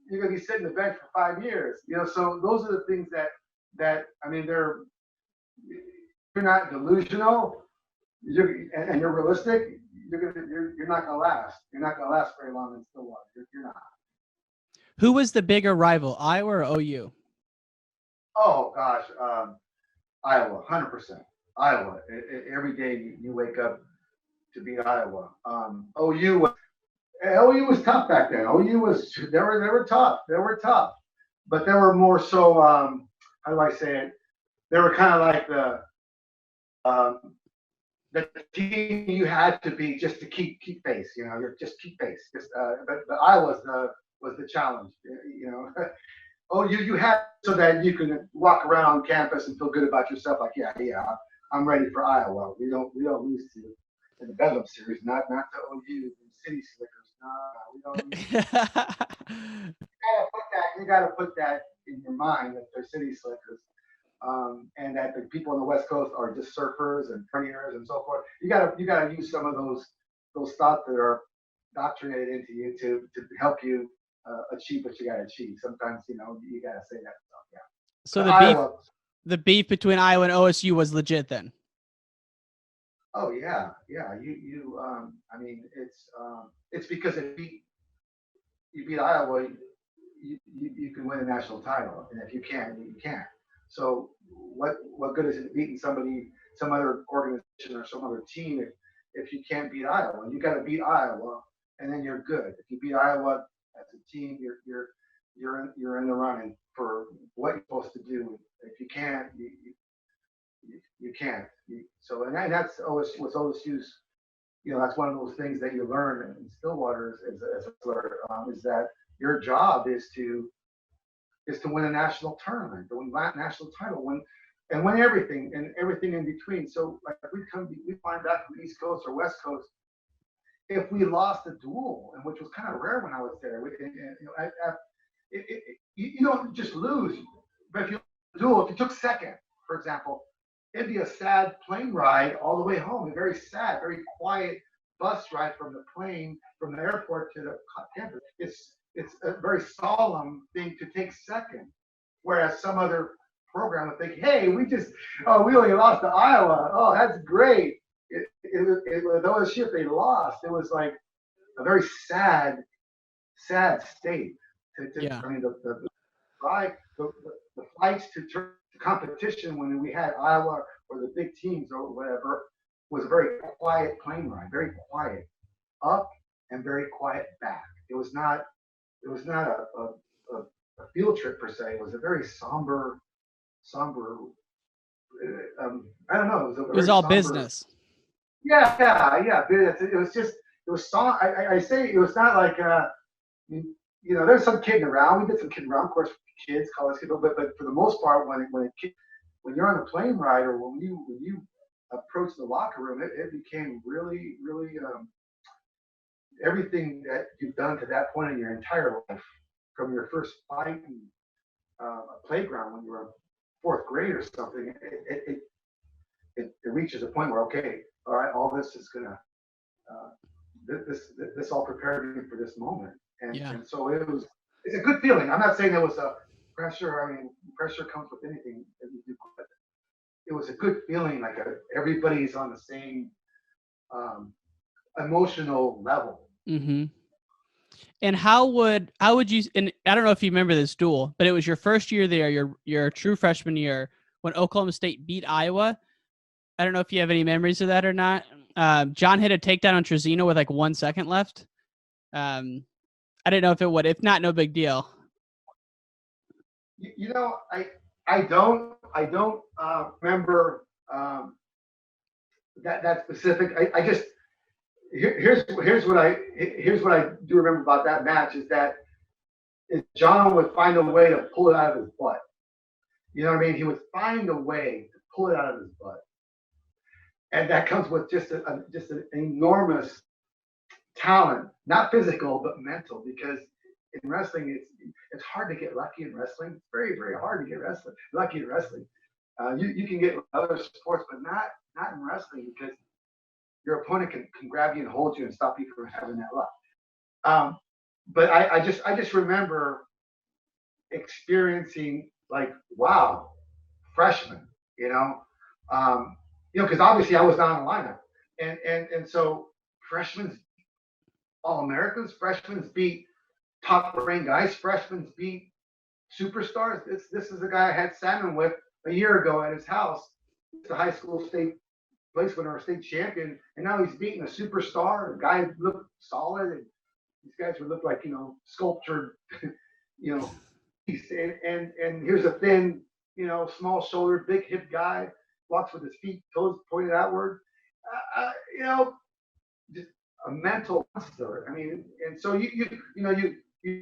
you're going to be sitting the bench for 5 years. So those are the things that I mean, you're not delusional, and you're realistic. You're not going to last. You're not going to last very long in Stillwater. You're not. Who was the bigger rival, Iowa or OU? Oh gosh, Iowa, 100%. Iowa. Every day you wake up to beat Iowa. OU was tough back then. They were tough. They were tough, but they were more so. How do I say it? They were kind of like the team you had to be just to keep pace. You're just keep pace. But Iowa was the challenge. Oh, you had so that you can walk around on campus and feel good about yourself. Like, yeah, I'm ready for Iowa. We don't lose to in the Bedlam series, not to OU and City Slickers. No, we don't lose. You gotta put that in your mind that they're City Slickers. And that the people on the West Coast are just surfers and partiers and so forth. You gotta use some of those thoughts that are doctrinated into you to help you achieve what you gotta achieve. Sometimes you gotta say that stuff. Yeah. So But the beef between Iowa and OSU was legit then. Oh yeah. I mean, it's because you beat Iowa, you can win a national title, and if you can't, you can't. So what good is it beating somebody, some other organization or some other team if you can't beat Iowa? And you got to beat Iowa, and then you're good. If you beat Iowa as a team, you're in the running for what you're supposed to do. If you can't, you can't. And that's OSU, what's OSU's. That's one of those things that you learn in Stillwater as a player, is that your job is to win a national tournament, to win a national title, win everything and everything in between. So like we fly back from the East Coast or West Coast, if we lost a duel, and which was kind of rare when I was there, you don't just lose, but if you took second, for example, it'd be a sad plane ride all the way home, a very sad, very quiet bus ride from the airport to the campus. It's a very solemn thing to take second, whereas some other program would think, hey, we only lost to Iowa. Oh, that's great. With OSU, if they lost, it was like a very sad state. I mean, the flights to competition when we had Iowa or the big teams or whatever was a very quiet plane ride, very quiet up and very quiet back. It was not a field trip per se. It was a very somber. I don't know. It was all business. Yeah. It was song. I say it was not like there's some kidding around. We did some kidding around, of course, kids, college people, but for the most part, when you're on a plane ride or when you approach the locker room, it became really, really everything that you've done to that point in your entire life, from your first fight in a playground when you were in fourth grade or something, it reaches a point where, okay, all right, all this is gonna this all prepared me for this moment, and so it's a good feeling. I'm not saying there was a pressure. I mean, pressure comes with anything that you do, but it was a good feeling, like everybody's on the same emotional level. Mm-hmm. And how would you? And I don't know if you remember this duel, but it was your first year there, your true freshman year, when Oklahoma State beat Iowa. I don't know if you have any memories of that or not. John hit a takedown on Trezino with like 1 second left. I didn't know if it would. If not, no big deal. I don't remember that specific. I just here's what I do remember about that match is that John would find a way to pull it out of his butt. You know what I mean? He would find a way to pull it out of his butt, and that comes with just an enormous talent, not physical but mental. Because in wrestling, it's hard to get lucky in wrestling. It's very, very hard to get lucky in wrestling. You can get other sports, but not in wrestling, because your opponent can grab you and hold you and stop you from having that luck. But I just remember experiencing, like, wow, freshman, because obviously I was not in the lineup, and so freshmen, All-Americans, freshmen beat top-ranked guys, freshmen beat superstars. This is a guy I had salmon with a year ago at his house. He's a high school state place winner, state champion, and now he's beating a superstar. The guy looked solid, and these guys would look like sculptured, and here's a thin, small shouldered, big hip guy, walks with his toes pointed outward. you know, just a mental monster. I mean, and so you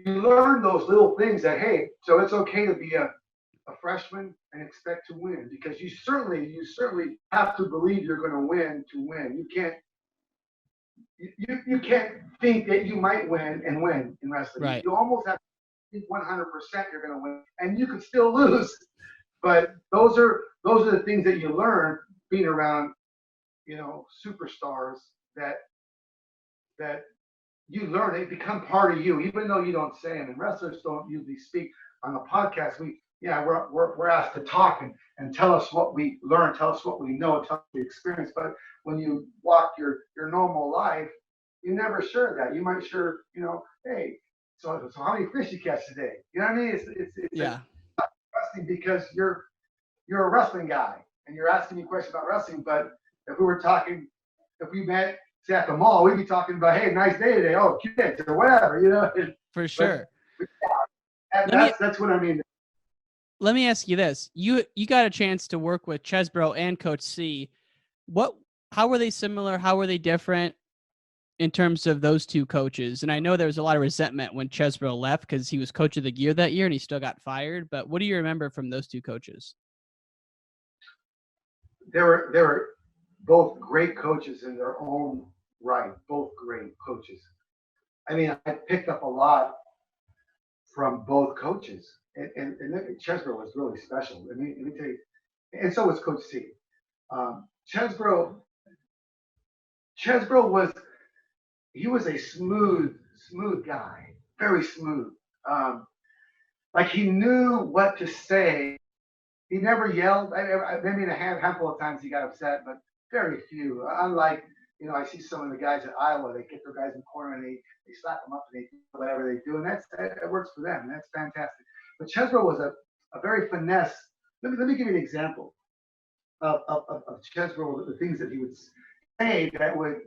learn those little things that, hey, so it's okay to be a freshman and expect to win, because you certainly have to believe you're going to win to win. You can't think that you might win and win in wrestling. Right. You almost have to think 100% you're going to win, and you could still lose. But those are the things that you learn being around, superstars that you learn. They become part of you, even though you don't say them. And wrestlers don't usually speak on the podcast. We're asked to talk and tell us what we learn, tell us what we know, tell us the experience. But when you walk your normal life, you never share that. You might share, hey, so how many fish you catch today? You know what I mean? It's wrestling, because you're a wrestling guy and you're asking me questions about wrestling. But if we met, say, at the mall, we'd be talking about, hey, nice day today. Oh, kids or whatever, For sure. That's what I mean. Let me ask you this. You got a chance to work with Chesbro and Coach C. How were they similar? How were they different in terms of those two coaches? And I know there was a lot of resentment when Chesbro left because he was coach of the year that year and he still got fired. But what do you remember from those two coaches? They were both great coaches in their own right. Both great coaches. I mean, I picked up a lot from both coaches. And Chesbro was really special. Let me tell you, and so was Coach C. Chesbro was a smooth guy, very smooth. Like he knew what to say. He never yelled. Maybe a handful of times he got upset, but very few. Unlike, I see some of the guys at Iowa, they get their guys in the corner and they slap them up and they do whatever they do, and that works for them. And that's fantastic. But Chesbro was a very finesse. Let me give you an example of Chesbro, the things that he would say that would,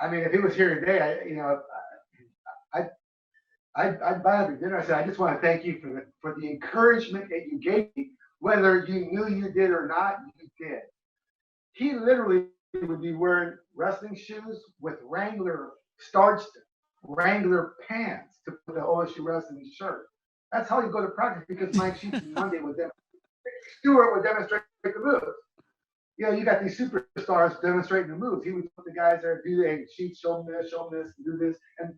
I mean, if he was here today, I'd buy him dinner. I said, I just want to thank you for the encouragement that you gave me, whether you knew you did or not, you did. He literally would be wearing wrestling shoes with Wrangler starched Wrangler pants to put the OSU wrestling shirt. That's how you go to practice, because Mike Sheets and Monday would demonstrate. Stewart would demonstrate the moves. You got these superstars demonstrating the moves. He would put the guys there, Sheets, show them this, do this. And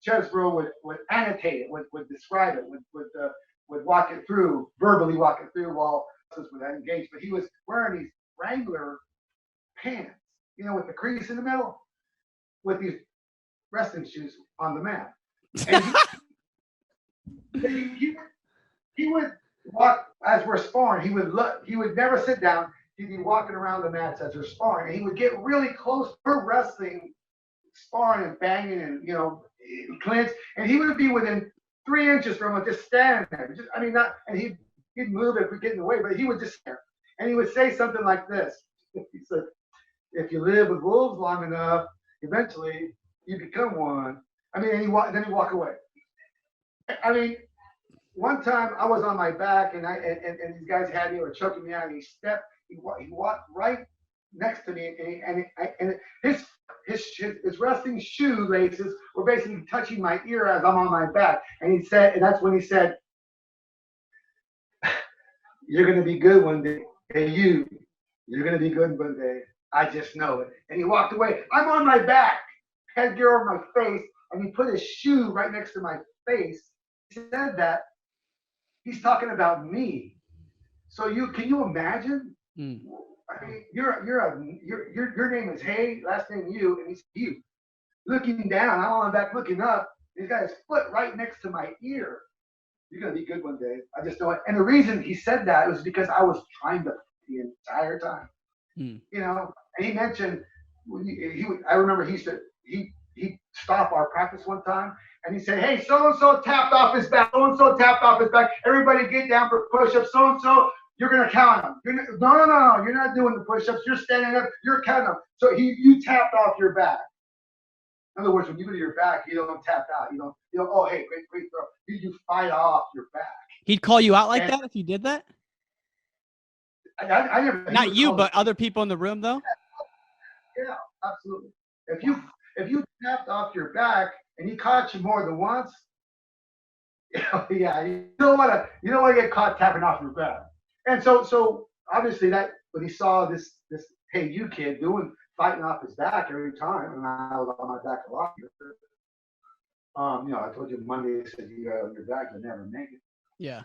Chesbro would annotate it, would describe it, would walk it through, verbally walk it through while others would engage. But he was wearing these Wrangler pants, with the crease in the middle, with these wrestling shoes on the mat. And he would walk as we're sparring. He would never sit down. He'd be walking around the mats as we're sparring, and he would get really close. We're wrestling, sparring and banging, and clinch, and he would be within 3 inches from him, just standing there. And he'd move if we get in the way, but he would just stare, and he would say something like this. He said, "If you live with wolves long enough, eventually you become one." And then he'd walk away. One time I was on my back and these guys had me, were choking me out, and he walked right next to me, and his wrestling shoe laces were basically touching my ear as I'm on my back. And that's when he said, "You're going to be good one day. Hey, you're going to be good one day. I just know it." And he walked away. I'm on my back, headgear over my face, and he put his shoe right next to my face. He said that. He's talking about me. So can you imagine? I mean, your name is Hay, last name you, and he's you. Looking down, I'm on my back looking up. He's got his foot right next to my ear. You're gonna be good one day. I just know it. And the reason he said that was because I was trying to the entire time. And he mentioned I remember he'd stop our practice one time and he said, "Hey, so-and-so tapped off his back. So-and-so tapped off his back. Everybody get down for push-ups. So-and-so, you're going to count them. No. You're not doing the push-ups. You're standing up. You're counting them. So you tapped off your back." In other words, when you go to your back, you don't tap out. You don't, oh, hey, great throw. You fight off your back. He'd call you out like that if you did that? I never. Not you, but other people in the room, though? Yeah, absolutely. If you tapped off your back and he caught you more than once, yeah, you don't want to get caught tapping off your back. And so obviously that when he saw this hey you kid fighting off his back every time, and I was on my back a lot. I told you Monday I said you got on your back, you never make it. Yeah.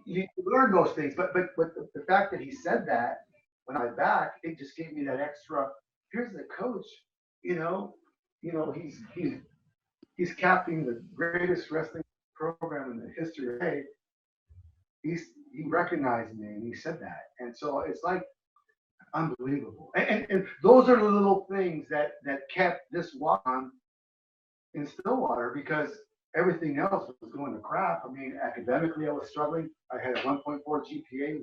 You learn those things, but the fact that he said that when I was back, it just gave me that extra. Here's the coach, he's captaining the greatest wrestling program in the history of the he recognized me and he said that, and so it's like unbelievable. And those are the little things that kept this walk on in Stillwater, because everything else was going to crap. I mean, academically, I was struggling. I had a 1.4 GPA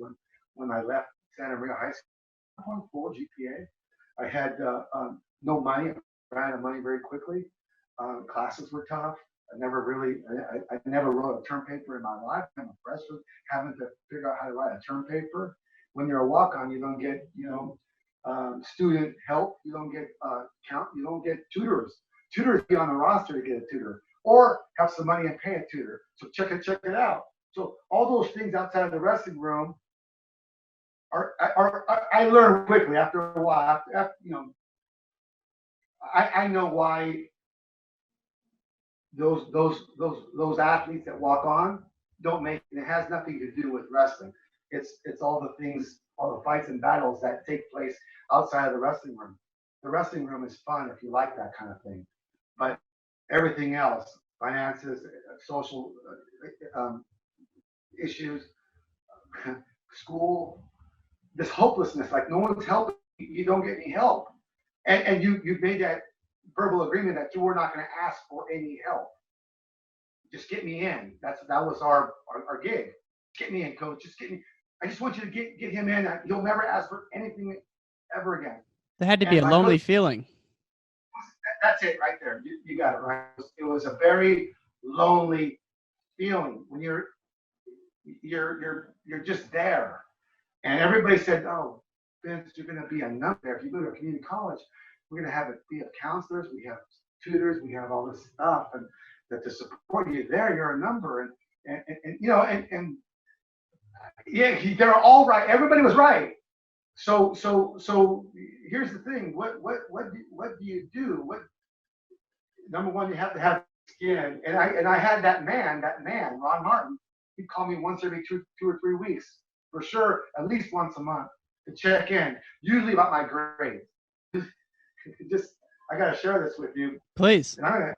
when I left Santa Maria High School. 1.4 GPA. I had no money. I ran out of money very quickly. Classes were tough. I never wrote a term paper in my life. I'm a freshman, having to figure out how to write a term paper. When you're a walk-on, you don't get student help. You don't get you don't get tutors. Tutors be on the roster to get a tutor, or have some money and pay a tutor. So check it out. So all those things outside of the wrestling room I learned quickly after a while. I know why those athletes that walk on don't make it. It has nothing to do with wrestling. It's all the things, all the fights and battles that take place outside of the wrestling room. The wrestling room is fun if you like that kind of thing, but everything else, finances, social issues, school, this hopelessness, like no one's helping you, don't get any help, and you've made that verbal agreement that you were not going to ask for any help. Just get me in. That was our gig. Get me in, coach. Just get me. I just want you to get him in. He'll never ask for anything ever again. There had to be a lonely feeling. That's it right there. You got it right. It was a very lonely feeling when you're just there. And everybody said, "Oh, Vince, you're going to be a number there. If you go to a community college, we're going to have counselors, we have tutors, we have all this stuff, and that to support you there, you're a number." And yeah, they're all right. Everybody was right. So here's the thing. What do you do? Number one, you have to have skin. And I had that man, Ron Martin. He'd call me once every two or 3 weeks, for sure, at least once a month, to check in. Usually about my grades. I gotta share this with you. Please. And I'm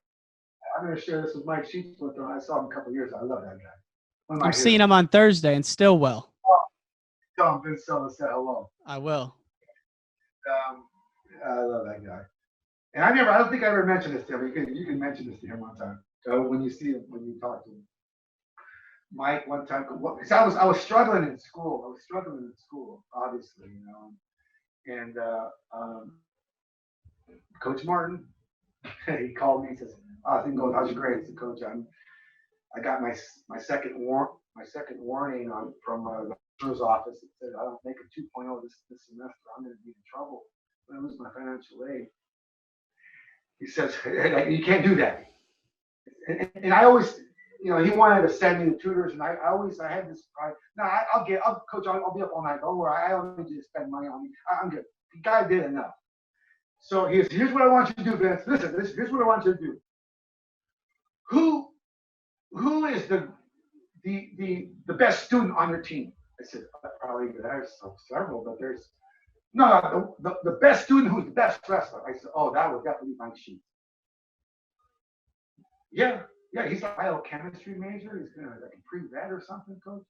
gonna share this with Mike Sheets with him. I saw him a couple of years ago. I love that guy. I'm seeing him on Thursday in Stillwell. Tell him Vince Silva said hello. I will. I love that guy. And I don't think I ever mentioned this to him. You can mention this to him one time. When you see him, when you talk to him. Mike, one time, because I was struggling in school. Obviously, And Coach Martin, he called me and says, "Oh, things going, how's your grades?" I said, "Coach, I got my second warning from the commissioner's office. It said I don't make a 2.0 this semester, I'm going to be in trouble. I'm going to lose my financial aid." He says, "You can't do that." And I always, he wanted to send me the tutors, and I had this pride. No, Coach, I'll be up all night. Don't worry, I don't need you to spend money on me. I'm good. The guy did enough. So here's what I want you to do, Vince. Listen, here's what I want you to do. Who is the best student on your team? I said, probably there's several, but there's the best student who's the best wrestler. I said, oh, that would definitely be Mike Sheets. Yeah, he's a biochemistry major. He's gonna like a pre-vet or something, Coach.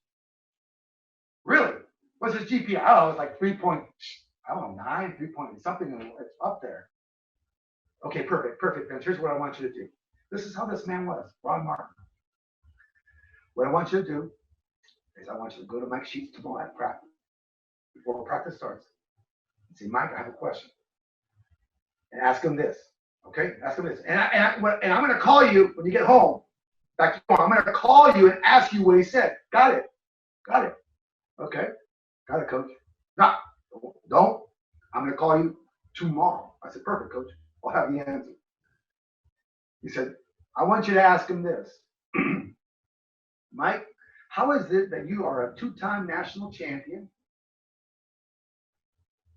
Really? What's his GPA? Oh, it's like 3.9, 3 point something. It's up there. Okay, perfect, Vince. Here's what I want you to do. This is how this man was, Ron Martin. What I want you to do is I want you to go to Mike Sheets tomorrow at practice, before practice starts, and say, "Mike, I have a question," and ask him this. Okay, ask him this, and I'm going to call you when you get home. Back to home, I'm going to call you and ask you what he said. Got it. Okay, got it, Coach. No, don't. I'm going to call you tomorrow. I said, perfect, coach. I'll have the answer. He said, I want you to ask him this. Mike, how is it that you are a 2-time national champion,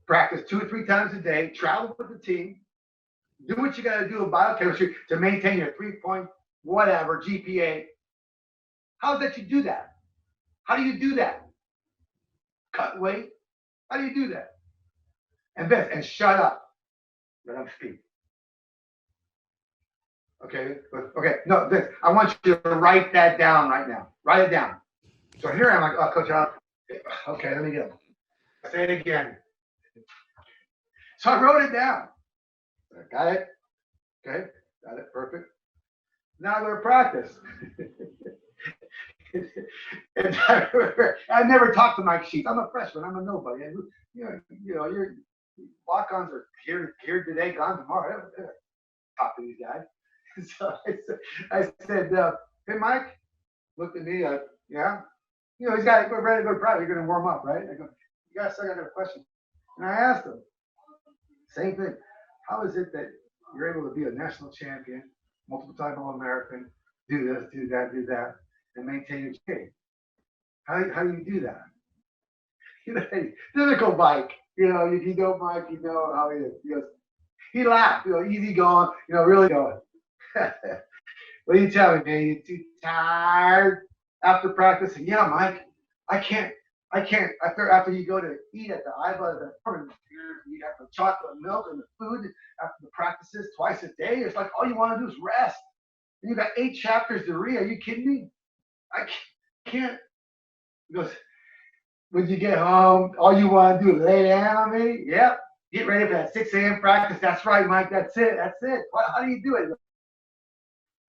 practice 2 or 3 times a day, travel with the team, do what you got to do in biochemistry to maintain your 3-point whatever GPA? How is that you do that? How do you do that? Cut weight? How do you do that? And Vince, and shut up. Let him speak. Okay, no, Vince, I want you to write that down right now. Write it down. So here I'm like, oh, Coach, okay, let me go. Say it again. So I wrote it down. Got it? Okay, got it, perfect. Now I go to practice. And I never talked to Mike Sheets. I'm a freshman. I'm a nobody. And, your walk-ons are here today, gone tomorrow. I don't talk to these guys. So I said, hey, Mike, looked at me, yeah. He's got to ready to go to practice. You're going to warm up, right? I go, yes, I got a question. And I asked him, same thing. How is it that you're able to be a national champion, multiple-time All-American, do this, do that, and maintain your game? How do you do that? Typical Mike. You know Mike, you know how he is. He laughed, easy going, really going. What are you telling me, man? You too tired after practice? And yeah, Mike, I can't. After you go to eat at the Iva, you have the chocolate milk and the food after the practices twice a day. It's like all you want to do is rest. And you got 8 chapters to read. Are you kidding me? I can't. He goes, when you get home, all you want to do is lay down on me? Yep. Get ready for that 6 a.m. practice. That's right, Mike. That's it. How do you do it?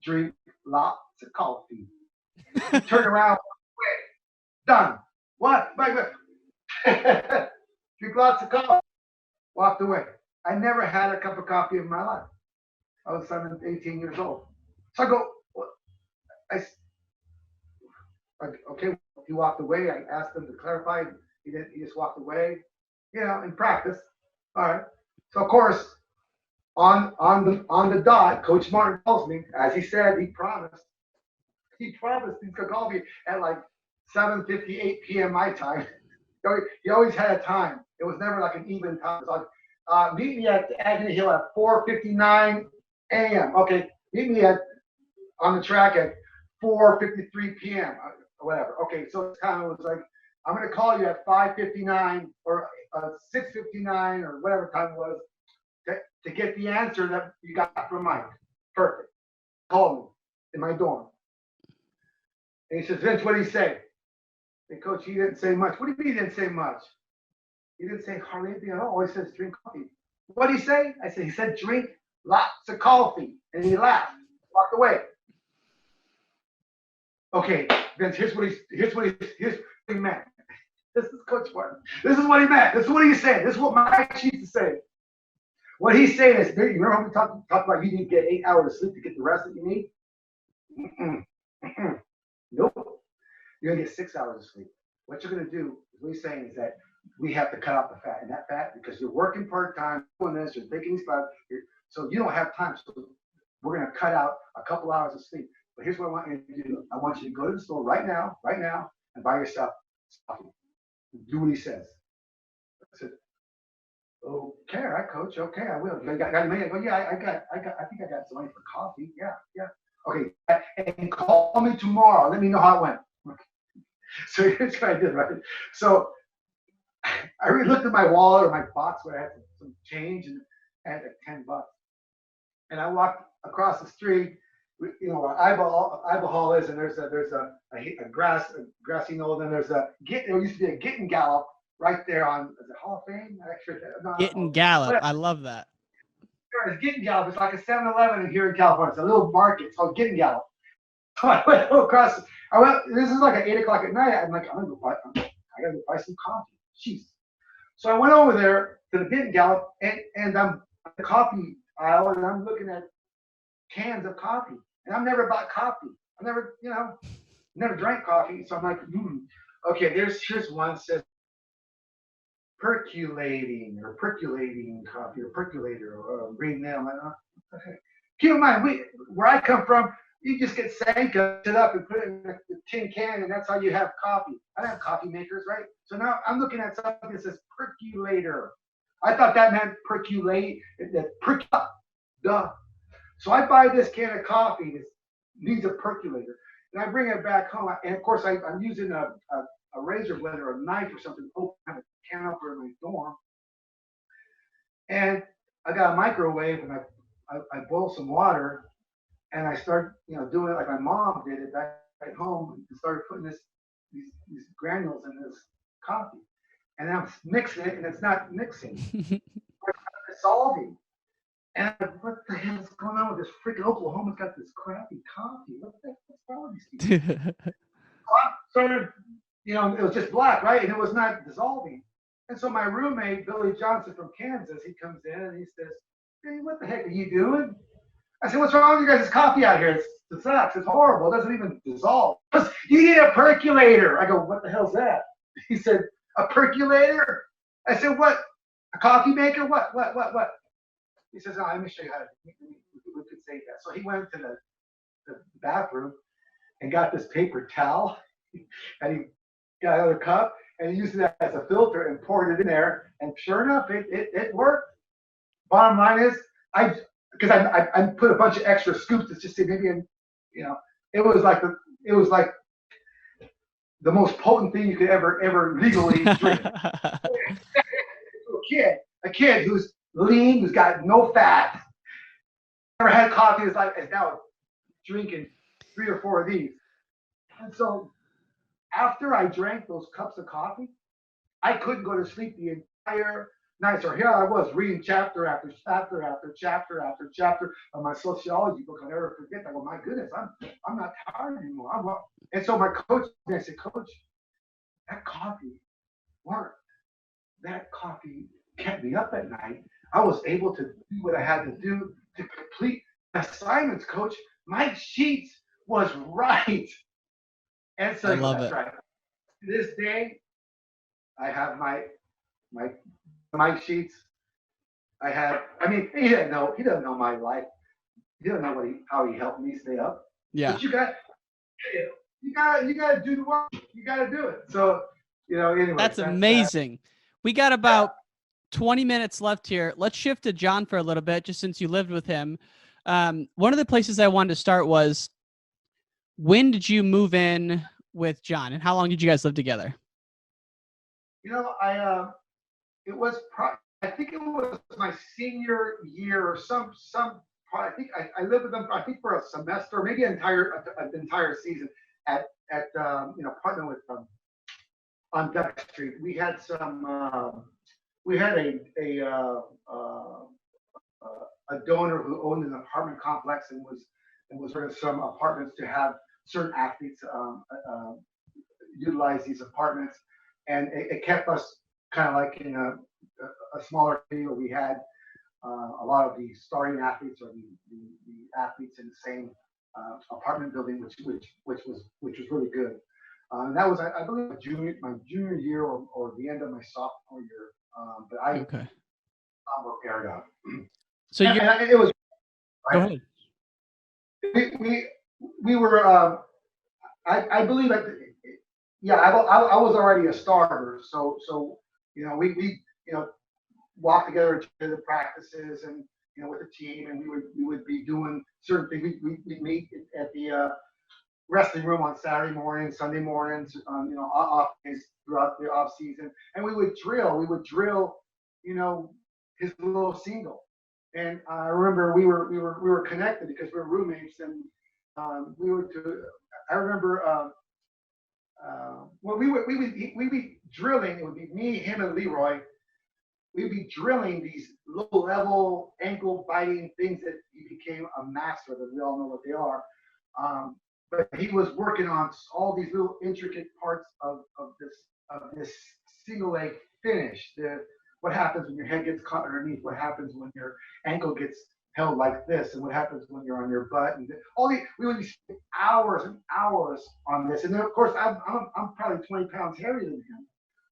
Drink lots of coffee. Turn around. Done. What? Mike, drink lots of coffee. Walked away. I never had a cup of coffee in my life. I was 18 years old. So I go, okay, he walked away. I asked him to clarify. He didn't. He just walked away. In practice. All right. So of course, on the dot, Coach Martin calls me, as he said, he promised he's gonna call me at like 7:58 p.m. my time. He always had a time. It was never like an even time. It was like, meet me at Agony Hill at 4:59 a.m. Okay, meet me on the track at 4:53 p.m. Whatever. Okay, so it kind of was like, I'm gonna call you at 5:59 or 6:59 or whatever time it was to get the answer that you got from Mike. Perfect. Call me in my dorm. And he says, Vince, what did he say? Hey, Coach, he didn't say much. What do you mean he didn't say much? He didn't say hardly anything at all. All he says, drink coffee. What did he say? I said, he said, drink lots of coffee. And he laughed, walked away. Okay, Vince, here's what he meant. This is Coach Martin. This is what he meant. This is what he said. This is what Mike used to say. What he's saying is, you remember when we talked about you need to get 8 hours of sleep to get the rest that you need? Nope. You're going to get 6 hours of sleep. What you're going to do, what he's saying is that we have to cut out the fat. And that fat, because you're working part-time, doing this, you're thinking about it, so you don't have time. So we're going to cut out a couple hours of sleep. But here's what I want you to do. I want you to go to the store right now, and buy yourself coffee. Do what he says. I said, okay, all right, Coach. Okay, I will. I got money. I go, yeah, I think I got some money for coffee. Yeah. Okay, and call me tomorrow. Let me know how it went. So here's what I did, right? So I really looked at my wallet or my box where I had some change, and I had like $10. And I walked across the street. Where Iba Hall is, and there's a grassy knoll. Then there used to be a Gittin Gallop right there on the Hall of Fame. Actually, Gittin Gallop. I love that. There's Gittin Gallop. It's like a 7-Eleven here in California. It's a little market. It's called Gittin Gallop. So I went across. This is like at 8 o'clock at night. I'm like, I gotta go buy some coffee. Jeez. So I went over there to the Gittin Gallop, and I'm at the coffee aisle, and I'm looking at cans of coffee. And I've never bought coffee. I've never drank coffee. So I'm like, okay, here's one that says percolating coffee or percolator or green nail. I'm like, oh, what the heck? Keep in mind, where I come from, you just get Sanka, sit up and put it in a tin can, and that's how you have coffee. I don't have coffee makers, right? So now I'm looking at something that says percolator. I thought that meant percolate, duh. So I buy this can of coffee that needs a percolator, and I bring it back home. And of course, I'm using a razor blade or a knife or something to open a can up in my dorm. And I got a microwave, and I boil some water, and I start, doing it like my mom did it back at home, and started putting these granules in this coffee, and I'm mixing it, and it's not mixing, it's dissolving. And I'm like, what the hell is going on with this freaking Oklahoma's got this crappy coffee? What's wrong with these people? So I started, it was just black, right? And it was not dissolving. And so my roommate, Billy Johnson from Kansas, he comes in and he says, hey, what the heck are you doing? I said, what's wrong with you guys' coffee out here? It sucks. It's horrible. It doesn't even dissolve. You need a percolator. I go, what the hell's that? He said, a percolator? I said, what? A coffee maker? What? He says, let me show you how to, we could say that. So he went to the bathroom and got this paper towel, and he got another cup, and he used it as a filter and poured it in there. And sure enough, it worked. Bottom line is, because I put a bunch of extra scoops to just say maybe, it was like the most potent thing you could ever legally drink. A kid who's lean, who's got no fat, never had coffee in his life, is now drinking 3 or 4 of these. And so after I drank those cups of coffee, I couldn't go to sleep the entire night. So here I was reading chapter after chapter after chapter after chapter of my sociology book. I'll never forget that. Well, my goodness, I'm not tired anymore. And so my coach, I said, Coach, that coffee worked. That coffee kept me up at night. I was able to do what I had to do to complete assignments, Coach. My sheets was right. And so I love it. Right. To this day, I have my sheets. He doesn't know my life. He doesn't know how he helped me stay up. Yeah. But you got to do the work. You got to do it. So, anyway. That's amazing. We got about 20 minutes left here. Let's shift to John for a little bit, just since you lived with him. One of the places I wanted to start was, when did you move in with John, and how long did you guys live together? I think it was my senior year or some. I think I lived with them. I think for a semester, maybe an entire season at partner with them on Duck Street. We had some. We had a donor who owned an apartment complex and was renting some apartments to have certain athletes utilize these apartments, and it kept us kind of like in a smaller city where we had a lot of the starting athletes or the athletes in the same apartment building, which was really good. And that was, I believe, my junior year or the end of my sophomore year. But I work aired out. So it was. Go ahead. We were. I believe that. Yeah, I was already a starter, so we walk together to the practices and with the team, and we would be doing certain things. We'd meet at the wrestling room on Saturday mornings, Sunday mornings, off days throughout the off season, and we would drill, his little single. And I remember we were connected because we were roommates, and we would do. I remember when we'd be drilling. It would be me, him, and LeRoy. We'd be drilling these low-level ankle-biting things that he became a master of. We all know what they are. But he was working on all these little intricate parts of this single leg finish. What happens when your head gets caught underneath? What happens when your ankle gets held like this? And what happens when you're on your butt? And we would be spending hours and hours on this. And then of course I'm probably 20 pounds heavier than him.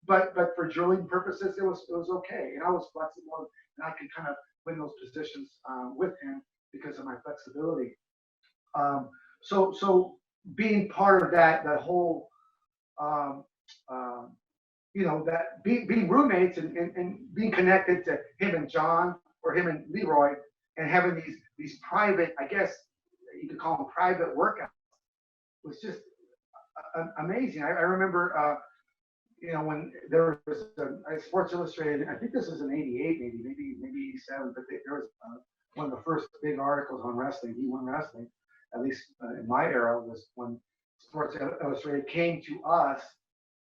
but for drilling purposes, it was okay, and I was flexible, and I could kind of win those positions with him because of my flexibility. So being part of that whole, um, that being roommates and being connected to him and John or him and LeRoy and having these private, I guess you could call them private workouts, was just amazing. I remember, when there was Sports Illustrated, I think this was in '88, maybe '87, but there was one of the first big articles on wrestling, D1 wrestling, at least in my era, was when Sports Illustrated came to us.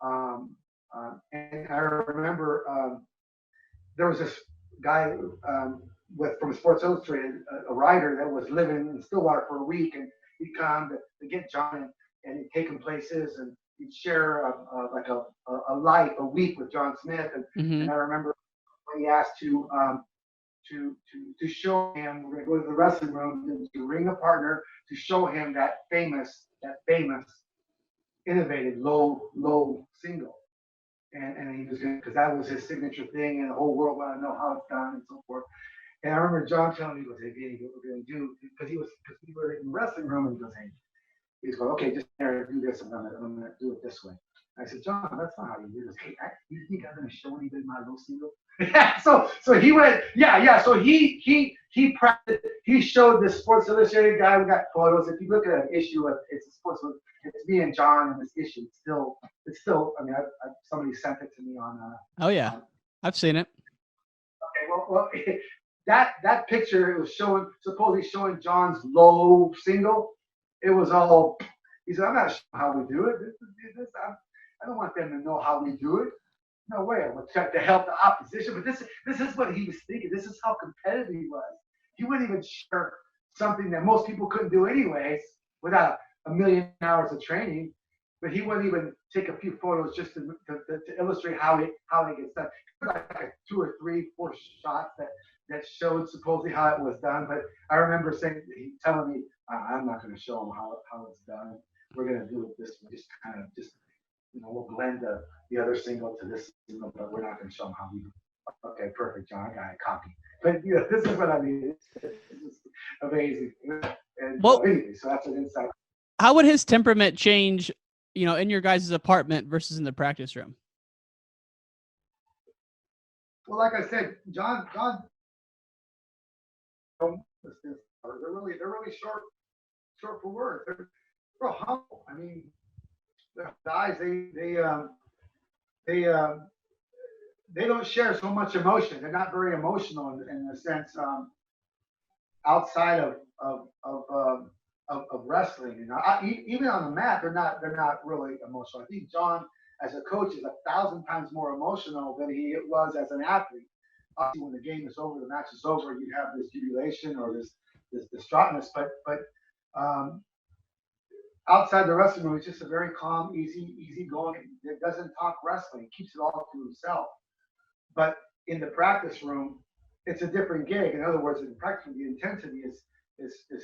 And I remember there was this guy from Sports Illustrated, a writer that was living in Stillwater for a week, and he'd come to get John, and he'd take him places, and he'd share a week with John Smith. And I remember when he asked to show him, we're going to go to the wrestling room to ring a partner to show him that famous innovative low single. And he was good because that was his signature thing, and the whole world wanted to know how it's done and so forth. And I remember John telling me, he goes, "Hey, Vinny, what we're going to do," because we were in the wrestling room, and he goes, "Hey," he's going, "Okay, just do this, and I'm going to do it this way." I said, "John, that's not how you do this." "Hey, you think I'm going to show anybody my low single?" Yeah. So he went, yeah. So he practiced. He showed this Sports Illustrated guy. We got photos. If you look at an issue of it's a Sports, it's me and John in this issue. It's still. I mean, somebody sent it to me on. Oh yeah, I've seen it. Okay, well, that picture, it was supposedly showing John's low single. It was all. He said, "I'm not sure how we do it. I don't want them to know how we do it. No way. I would try to help the opposition." But this is what he was thinking. This is how competitive he was. He wouldn't even share something that most people couldn't do anyways without a million hours of training. But he wouldn't even take a few photos just to illustrate how it gets done. Like 2 or 3, 4 shots that showed supposedly how it was done. But I remember telling me, "I'm not going to show him how it's done. We're going to do it this way. Just we'll blend the other single to this single, but we're not going to show them how we do it." Okay, perfect, John. I got it. Copy. But this is what I mean. It's just amazing. And anyway, so that's an insight. How would his temperament change, in your guys' apartment versus in the practice room? Well, like I said, John, they're really short for words. They're real humble. I mean, the guys, they don't share so much emotion. They're not very emotional in a sense, outside of wrestling. Even on the mat, they're not really emotional. I think John, as a coach, is 1,000 times more emotional than he was as an athlete. Obviously, when the game is over, the match is over, you have this jubilation or this distraughtness. But outside the wrestling room, he's just a very calm, easy going. It doesn't talk wrestling. He keeps it all to himself. But in the practice room, it's a different gig. In other words, in practice room, the intensity is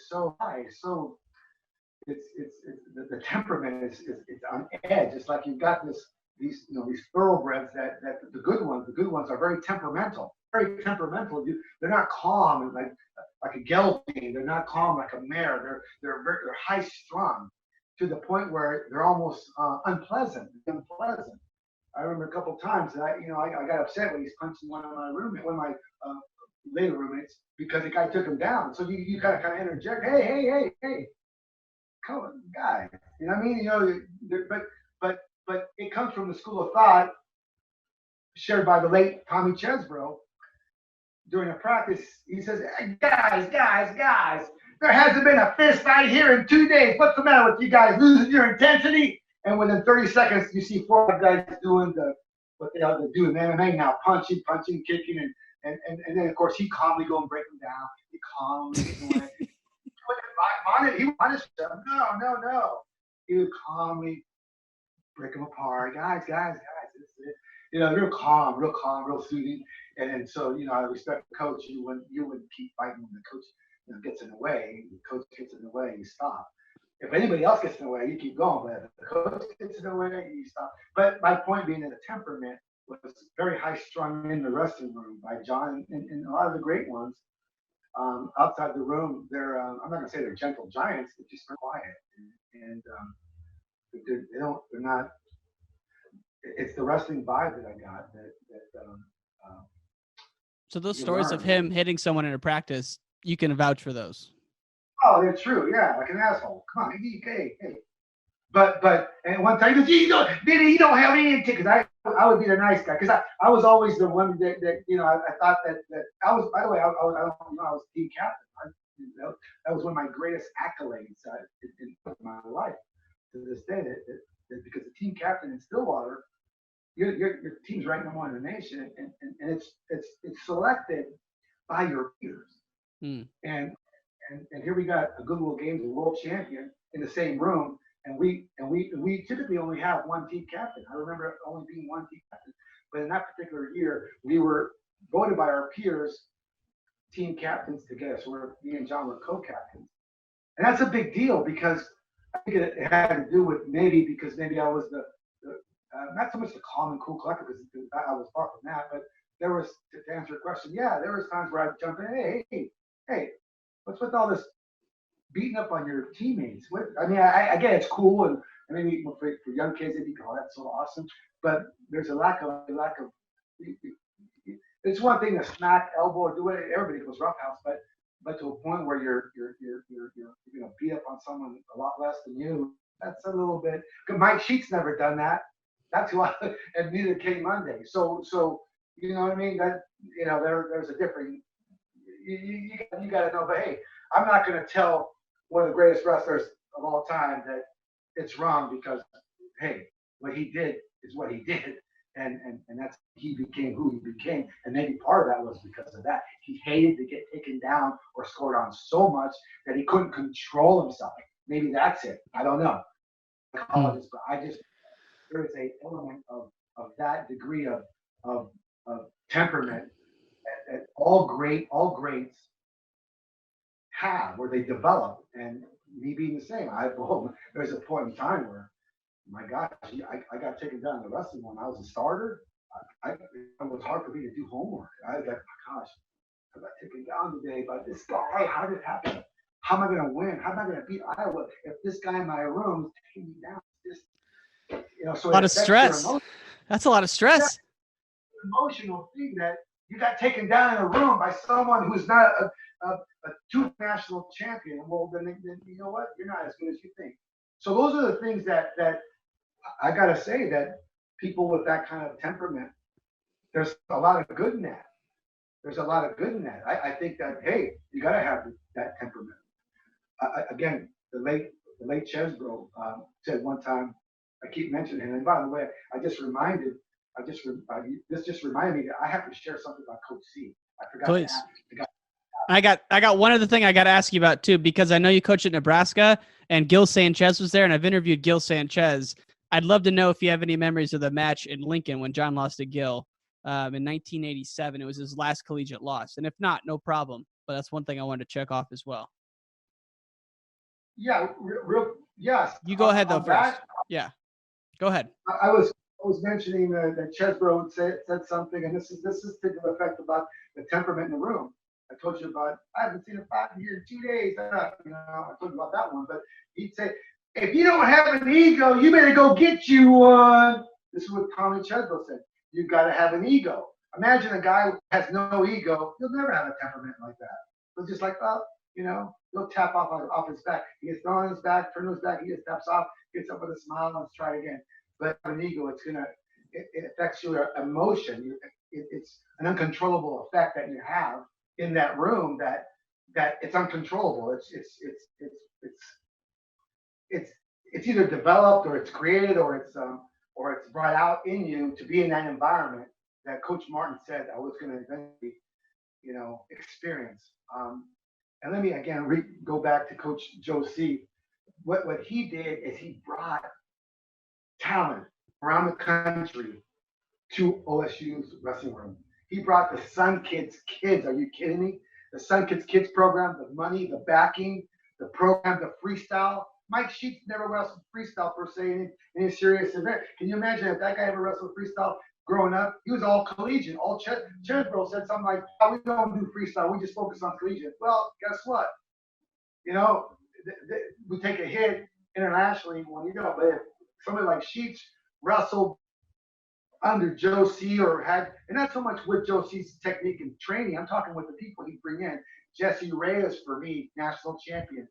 so high. So the temperament is on edge. It's like you've got these thoroughbreds that the good ones are very temperamental. They're not calm and like a gelding. They're not calm like a mare. They're high strung to the point where they're almost unpleasant. I remember a couple of times that I got upset when he's punching one of my later roommates, because the guy took him down. So you kind of interject, hey, come on, guy. You know what I mean? But it comes from the school of thought shared by the late Tommy Chesbro. During a practice, he says, "Hey, guys, there hasn't been a fist fight here in 2 days. What's the matter with you guys? Losing your intensity?" And within 30 seconds, you see 4 guys doing what they ought to do in MMA now, punching, kicking, and then of course he calmly go and break them down. He calmly he punished them. No. He would calmly break them apart. Guys, this is it. Real calm, real soothing. And so, I respect the coach. You wouldn't keep fighting when the coach gets in the way. The coach gets in the way, you stop. if anybody else gets in the way, you keep going. But if the coach gets in the way, you stop. But my point being that the temperament was very high strung in the wrestling room by John and a lot of the great ones. Outside the room, they're I'm not gonna say they're gentle giants, they're just very quiet and they're not. It's the wrestling vibe that I got So those stories of him hitting someone in a practice, you can vouch for those. Oh, they're true. Yeah, like an asshole. Come on, hey. But and one time he goes, you don't have any tickets. I would be the nice guy because I was always the one that I thought that I was. By the way, I was team captain. That was one of my greatest accolades in my life to this day. That because the team captain in Stillwater, your team's ranked number 1 in the nation, and it's selected by your peers. And here we got a Goodwill Games world champion in the same room. And we typically only have one team captain. I remember only being one team captain. But in that particular year, we were voted by our peers team captains together. So me and John were co-captains. And that's a big deal because I think it had to do with maybe I was the not so much the calm and cool collector because I was far from that, but there was, to answer your question, yeah, there was times where I'd jump in, hey, what's with all this beating up on your teammates? I get it's cool and maybe for young kids they think, oh, that's so awesome. But there's a lack of. It's one thing to smack, elbow, or do it. Everybody goes roughhouse, but to a point where you're beat up on someone a lot less than you. That's a little bit. Mike Sheets never done that. That's who and neither King Monday. So you know what I mean. That there's a different. You got to know. But hey, I'm not going to tell one of the greatest wrestlers of all time that it's wrong because, hey, what he did is what he did. And that's, he became who he became. And maybe part of that was because of that. He hated to get taken down or scored on so much that he couldn't control himself. Maybe that's it. I don't know. But there is an element of that degree of temperament that all greats have, where they develop, and me being the same. There's a point in time where, my gosh, I got taken down in the wrestling when I was a starter. It was hard for me to do homework. I was like, my gosh, I got taken down today by this guy. How did it happen? How am I going to win? How am I going to beat Iowa if this guy in my room is taking me down? So a lot of stress. That's a lot of stress. Emotional thing that you got taken down in a room by someone who's not a two national champion. Well, then you know what? You're not as good as you think. So those are the things that I gotta say, that people with that kind of temperament, there's a lot of good in that. I think that, hey, you gotta have that temperament. Again, the late Chesbro said one time. I keep mentioning him. And by the way, this just reminded me that I have to share something about Coach C. I forgot. Please. I got one other thing I got to ask you about too, because I know you coached at Nebraska and Gil Sanchez was there, and I've interviewed Gil Sanchez. I'd love to know if you have any memories of the match in Lincoln when John lost to Gil in 1987. It was his last collegiate loss, and if not, no problem. But that's one thing I wanted to check off as well. Yeah, yes. You go ahead though first. Yeah, go ahead. I was mentioning that Chesbro said something, and this is to the effect about the temperament in the room. I told you about, I haven't seen a fight here in 2 days. I told you about that one, but he'd say, if you don't have an ego, you better go get you one. This is what Tommy Chesbro said. You got to have an ego. Imagine a guy who has no ego. He'll never have a temperament like that. He'll just like, he'll tap off his back. He gets thrown on his back, turn his back, he just taps off, gets up with a smile, and let's try again. But an ego, it affects your emotion. It's an uncontrollable effect that you have in that room that it's uncontrollable. It's either developed or it's created or it's brought out in you to be in that environment that Coach Martin said I was going to eventually, experience. And let me again go back to Coach Joe C. What he did is he brought talent around the country to OSU's wrestling room. He brought the Sun Kids. Are you kidding me? The Sun Kids program, the money, the backing, the program, the freestyle. Mike Sheets never wrestled freestyle per se in any serious event. Can you imagine if that guy ever wrestled freestyle growing up? He was all collegiate. All Chesbro said something like, oh, we don't do freestyle. We just focus on collegiate. Well, guess what? You know, we take a hit internationally when you know, but if somebody like Sheets wrestled under Joe C or had, and not so much with Joe C's technique and training, I'm talking with the people he'd bring in. Jesse Reyes, for me, national champion,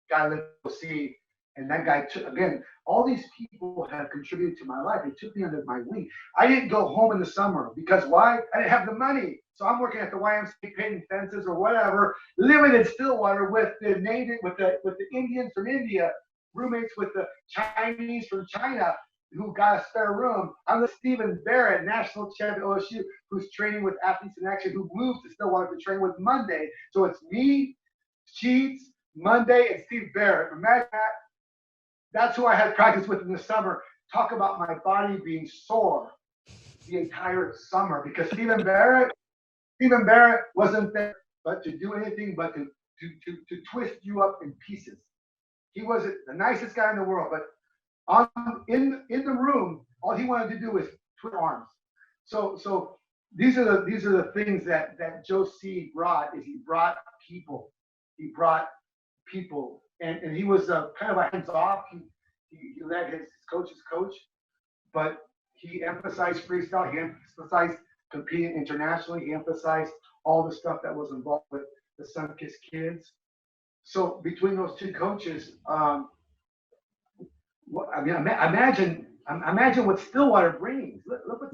guy like Joe C, and that guy took, again, all these people have contributed to my life. They took me under my wing. I didn't go home in the summer because why? I didn't have the money. So I'm working at the YMCA painting fences or whatever, living in Stillwater with the native, with the Indians from India, roommates with the Chinese from China who got a spare room. I'm with Stephen Barrett, national champion OSU, who's training with Athletes in Action, who moved to Stillwater to train with Monday. So it's me, Cheats, Monday, and Steve Barrett. Imagine that. That's who I had practice with in the summer. Talk about my body being sore the entire summer because Stephen Barrett wasn't there but to do anything but to twist you up in pieces. He wasn't the nicest guy in the world, but in the room, all he wanted to do was twist arms. So these are the things that Joe C brought. Is he brought people. He brought people, and he was kind of a hands off. He let his coaches coach, but he emphasized freestyle. He emphasized competing internationally. He emphasized all the stuff that was involved with the Sunkist kids. So between those two coaches, imagine what Stillwater brings. Look what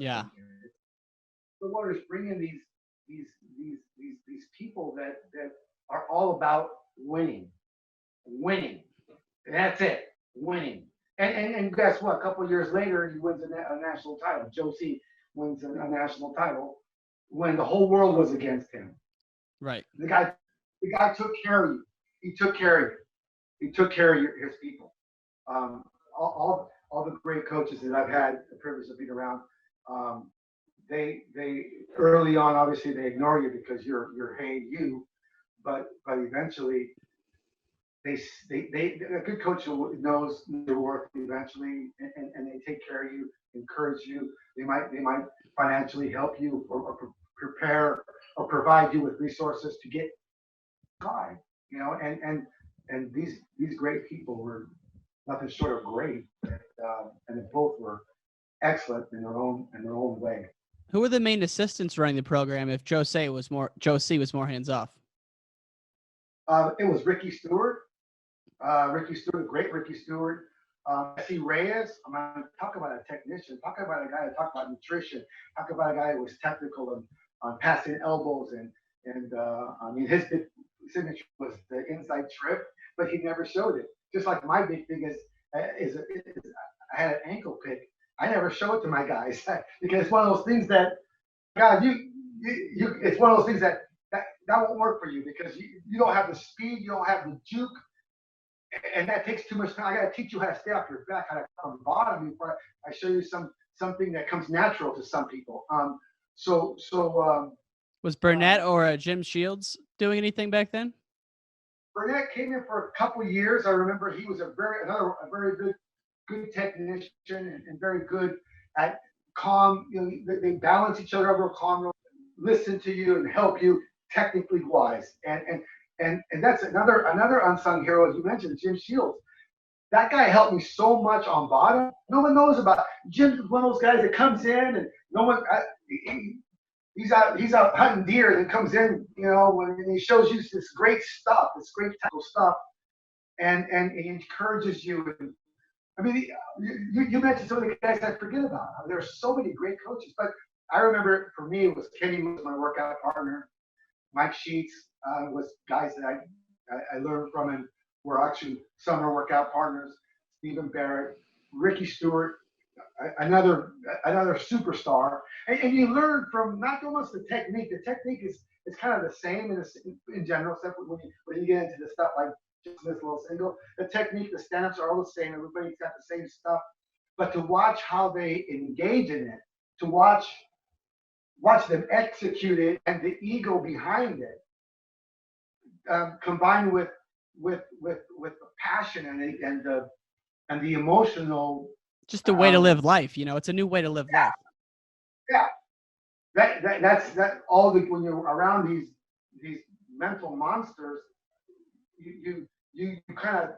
Stillwater is bringing these people that are all about winning. That's it, winning. And guess what? A couple of years later, he wins a national title. Joe C wins a national title when the whole world was against him. Right. The guy took care of you. He took care of you. He took care of his people. All the great coaches that I've had the privilege of being around, they early on, obviously they ignore you because you're hey you, but eventually they a good coach knows your worth eventually, and they take care of you, encourage you. They might financially help you or prepare or provide you with resources to get by, you know, and these great people were nothing short of great, and they both were excellent in their own way. Who were the main assistants running the program if Joe C was more hands off? It was Ricky Stewart, the great Ricky Stewart. Jesse Reyes. I'm gonna talk about a technician. Talk about a guy that talked about nutrition. Talk about a guy who was technical on passing elbows and I mean his big signature was the inside trip, but he never showed it. Just like my big thing is I had an ankle pick. I never show it to my guys because it's one of those things that God it's one of those things that won't work for you because you don't have the speed, you don't have the juke, and that takes too much time. I got to teach you how to stay off your back, how to come on the bottom before I show you something that comes natural to some people. Was Burnett or Jim Shields doing anything back then? Burnett came in for a couple of years. I remember he was a very good technician and very good at calm. You know, they balance each other over a calm, listen to you and help you technically wise. And that's another unsung hero, as you mentioned, Jim Shields. That guy helped me so much on bottom. No one knows about Jim's one of those guys that comes in and no one. He's out hunting deer and comes in, you know, and he shows you this great stuff, this great technical stuff, and he encourages you. I mean, you mentioned some of the guys I forget about. There are so many great coaches, but I remember for me it was Kenny was my workout partner. Mike Sheets was guys that I learned from and were actually summer workout partners. Stephen Barrett, Ricky Stewart, another superstar, and you learn from not so much the technique. The technique is kind of the same in general, except when you get into the stuff like just this little single. The technique, the stand-ups are all the same. Everybody's got the same stuff, but to watch how they engage in it, to watch them execute it, and the ego behind it, combined with with the passion and the emotional. Just a way to live life. It's a new way to live life. Yeah, that's all when you're around these mental monsters, you kind of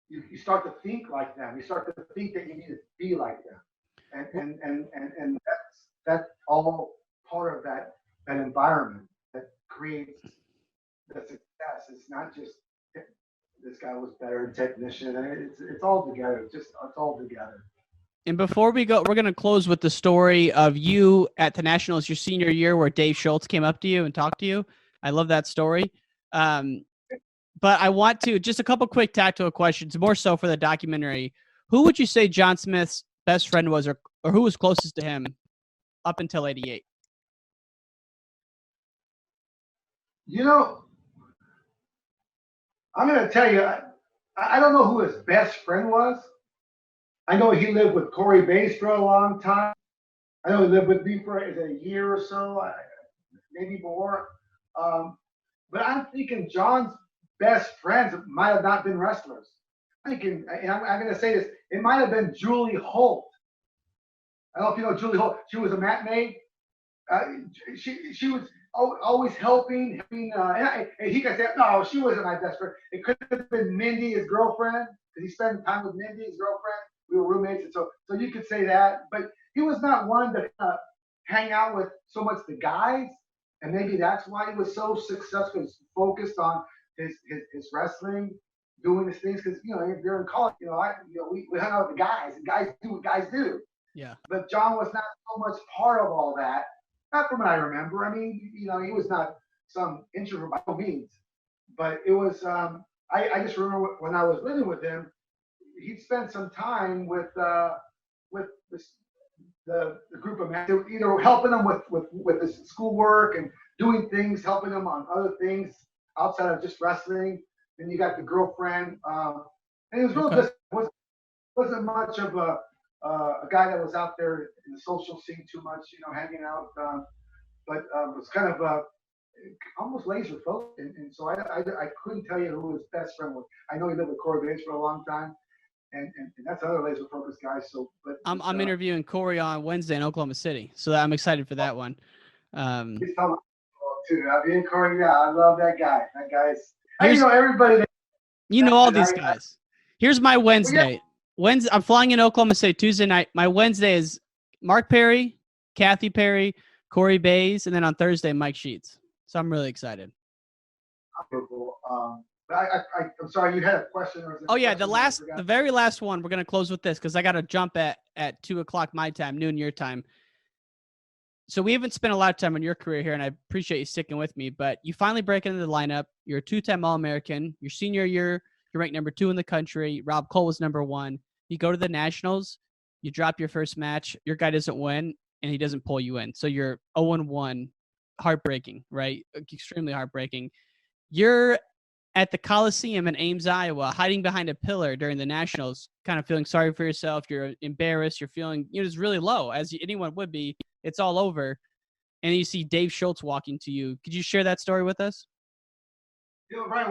you start to think like them. You start to think that you need to be like them, and that's all part of that environment that creates the success. It's not just this guy was better technician. It's all together. It's all together. And before we go, we're going to close with the story of you at the Nationals your senior year where Dave Schultz came up to you and talked to you. I love that story. But I want to, just a couple quick tactical questions, more so for the documentary. Who would you say John Smith's best friend was, or who was closest to him up until 88? I'm going to tell you, I don't know who his best friend was. I know he lived with Corey Bass for a long time. I know he lived with me for a year or so, maybe more. But I'm thinking John's best friends might have not been wrestlers. I'm thinking, and I'm going to say this, it might have been Julie Holt. I don't know if you know Julie Holt. She was a mat maid. She was always helping. And he could say, no, she wasn't my best friend. It could have been Mindy, his girlfriend, because he spent time with Mindy, his girlfriend. We were roommates, and so you could say that. But he was not one to hang out with so much the guys, and maybe that's why he was so successful, focused on his wrestling, doing his things. Because if you're in college, we hung out with the guys, and guys do what guys do. Yeah. But John was not so much part of all that. Not from what I remember. I mean, he was not some introvert by no means. But it was. I just remember when I was living with him, he'd spend some time with the group of men, either helping them with his schoolwork and doing things, helping them on other things outside of just wrestling. Then you got the girlfriend, and it was real. Okay. Just wasn't much of a guy that was out there in the social scene too much, hanging out. But was kind of almost laser focused, and so I couldn't tell you who his best friend was. I know he lived with Corey Bass for a long time. And that's another laser focused guy. So, but I'm interviewing Corey on Wednesday in Oklahoma City, so I'm excited for that one. He's talking too. I mean, Corey, yeah, I love that guy. That guy's. Everybody. All these guys. Here's my Wednesday. Wednesday, I'm flying in Oklahoma City Tuesday night. My Wednesday is Mark Perry, Kathy Perry, Corey Bays, and then on Thursday Mike Sheets. So I'm really exciid. I'm sorry, you had a question. Oh yeah, the very last one. We're gonna close with this because I got to jump at 2:00 my time, noon your time. So we haven't spent a lot of time on your career here, and I appreciate you sticking with me. But you finally break into the lineup. You're a 2-time All-American. Your senior year, you're ranked number 2 in the country. Rob Cole was number 1. You go to the Nationals. You drop your first match. Your guy doesn't win, and he doesn't pull you in. So you're 0-1. Heartbreaking, right? Extremely heartbreaking. You're at the Coliseum in Ames, Iowa, hiding behind a pillar during the Nationals, kind of feeling sorry for yourself. You're embarrassed. You're feeling, it's really low, as anyone would be. It's all over. And you see Dave Schultz walking to you. Could you share that story with us? Ryan,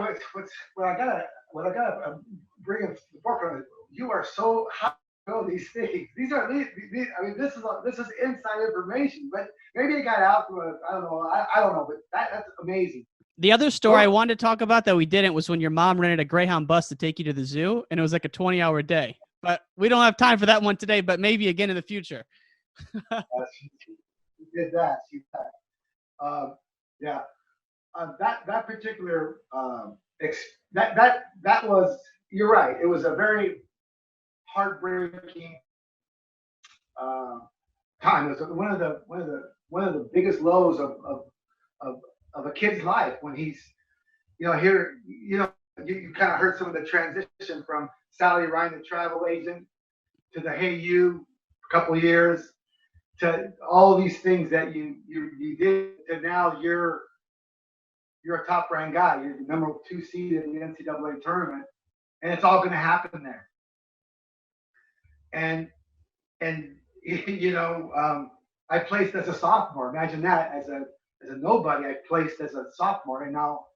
what I gotta bring up the forefront. You are so high on these things. These are I mean, this is inside information, but maybe it got out to I don't know, but that's amazing. The other story I wanted to talk about that we didn't was when your mom rented a Greyhound bus to take you to the zoo, and it was like a 20-hour day. But we don't have time for that one today, but maybe again in the future. She did that. Yeah. That particular that was, you're right. It was a very heartbreaking time. It was one of the biggest lows of a kid's life when he's, here, you kind of heard some of the transition from Sally Ryan, the travel agent, to the Hey You, a couple of years, to all these things that you did, to now you're a top ranked guy. You're the number 2 seed in the NCAA tournament, and it's all going to happen there. And I placed as a sophomore. Imagine that, as a nobody, I placed as a sophomore, and now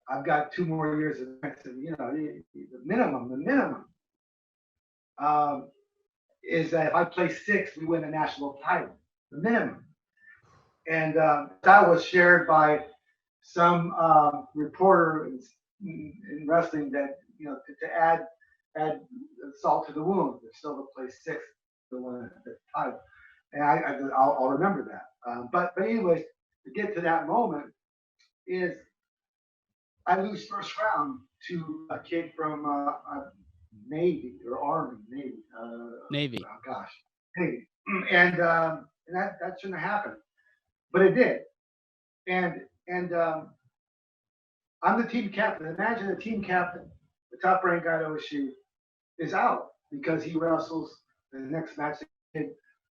I've got 2 more years of medicine. You know, the minimum is that if I place 6, we win a national title. The minimum. And that was shared by some reporter in wrestling that, you know, to add salt to the wound. They're still to place 6 to win the title. And I'll remember that. But anyways, to get to that moment is I lose first round to a kid from Navy or Army, Navy. Navy. Oh gosh, Navy. And that shouldn't have happened, but it did. And I'm the team captain. Imagine the team captain, the top ranked guy at OSU, is out because he wrestles the next match.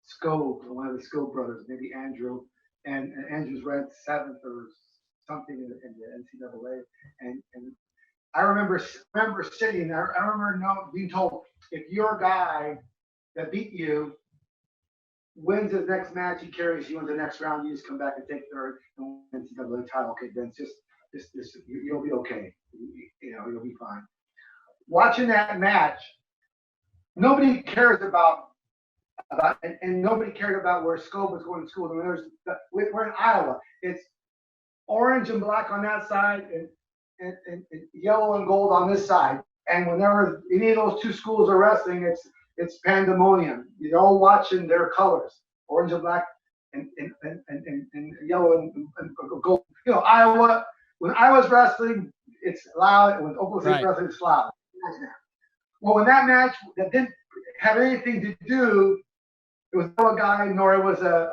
Scope, one of the Scope brothers, maybe Andrew, and Andrew's ranked 7th or something in the NCAA. And I remember sitting there. I remember being told, if your guy that beat you wins his next match, he carries you in the next round, you just come back and take 3rd and win the NCAA title. Okay, then just you'll be okay. You know, you'll be fine. Watching that match, nobody cares about and nobody cared about where Scope was going to school. I mean, we're in Iowa. It's orange and black on that side and yellow and gold on this side. And whenever any of those 2 schools are wrestling, it's pandemonium. You're all watching their colors, orange and black and yellow and gold. You know, Iowa, when Iowa's wrestling, it's loud. When Oklahoma State wrestling, it's loud. Well, when that match that didn't have anything to do, it was no guy, nor it was a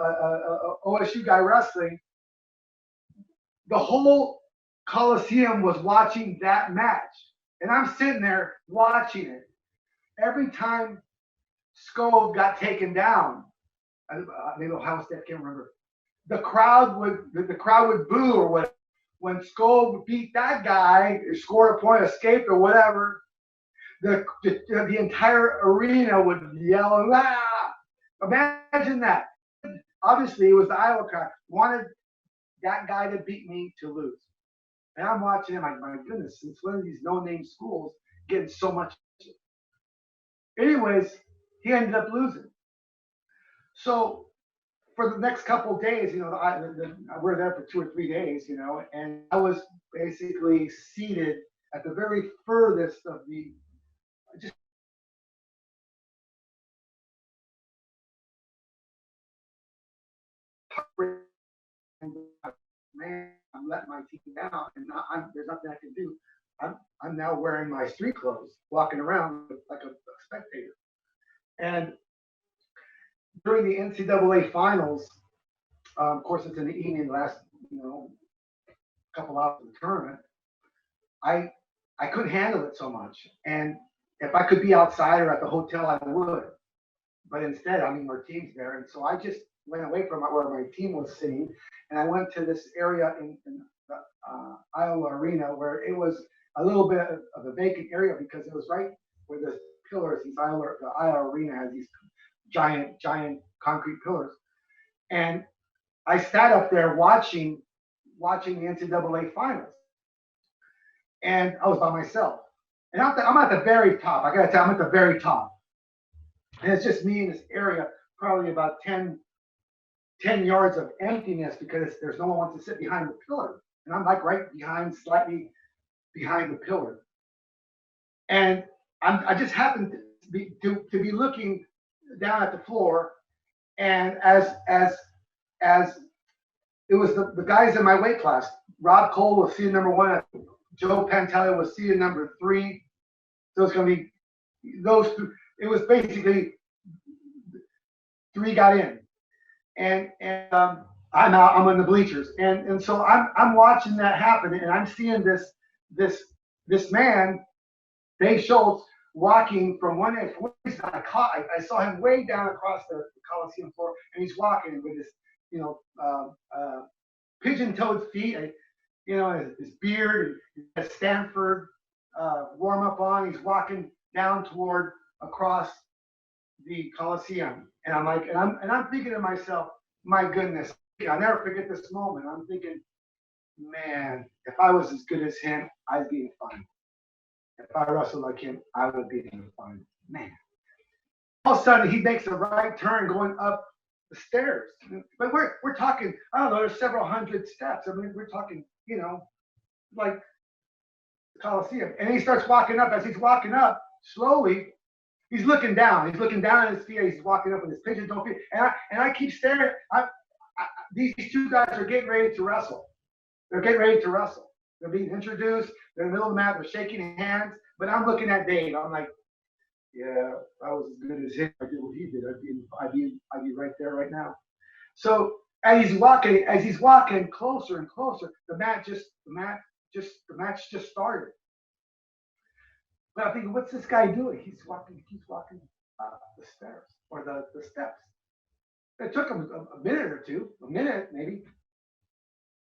OSU guy wrestling. The whole Coliseum was watching that match, and I'm sitting there watching it. Every time Skov got taken down, maybe Ohio State, I can't remember. The crowd would boo or whatever. When Skov beat that guy, or scored a point, escaped or whatever, the entire arena would yell, ah! Imagine that. Obviously, it was the Iowa crowd wanted that guy to beat me to lose. And I'm watching him, like, my goodness, since one of these no-name schools getting so much. Anyways, he ended up losing. So for the next couple of days, you know, we're there for 2 or 3 days, you know, and I was basically seated at the very furthest of the just man, I'm letting my team down, and there's nothing I can do. I'm now wearing my street clothes, walking around like a spectator. And during the NCAA finals, of course, it's in the evening, last couple hours of the tournament. I couldn't handle it so much, and if I could be outside or at the hotel, I would. But instead, I mean, our team's there, and so I just went away from where my team was sitting, and I went to this area in the Iowa Arena where it was a little bit of a vacant area because it was right where the pillars. The Iowa Arena has these giant concrete pillars, and I sat up there watching the NCAA finals, and I was by myself. And I'm at the very top. I gotta tell you, I'm at the very top, and it's just me in this area, probably about 10 yards of emptiness because there's no one wants to sit behind the pillar. And I'm like right behind, slightly behind the pillar. And I just happened to be looking down at the floor. And as it was the guys in my weight class, Rob Cole was seated number 1, Joe Pantelli was seated number 3. So it's going to be those two. It was basically 3 got in. And I'm out. I'm in the bleachers, and so I'm watching that happen, and I'm seeing this man, Dave Schultz, walking from one end. I saw him way down across the Coliseum floor, and he's walking with his pigeon-toed feet, his beard, his Stanford warm-up on. He's walking down toward across the Coliseum, and I'm like, and I'm thinking to myself, my goodness, I'll never forget this moment. I'm thinking, man, if I was as good as him, I'd be fine. If I wrestled like him, I would be fine. Man. All of a sudden, he makes a right turn going up the stairs. But we're talking, I don't know, there's several hundred steps. I mean, we're talking, like the Coliseum. And he starts walking up. As he's walking up, slowly, he's looking down. He's looking down at his feet. He's walking up with his pigeon-toe feet. And I keep staring. These two guys are getting ready to wrestle. They're getting ready to wrestle. They're being introduced. They're in the middle of the mat. They're shaking hands. But I'm looking at Dave. I'm like, yeah, if I was as good as him, I did what he did. I'd be right there right now. So as he's walking closer and closer, the match just started. But I'm thinking, what's this guy doing? He's walking up the stairs or the steps. It took him a minute or two, a minute maybe.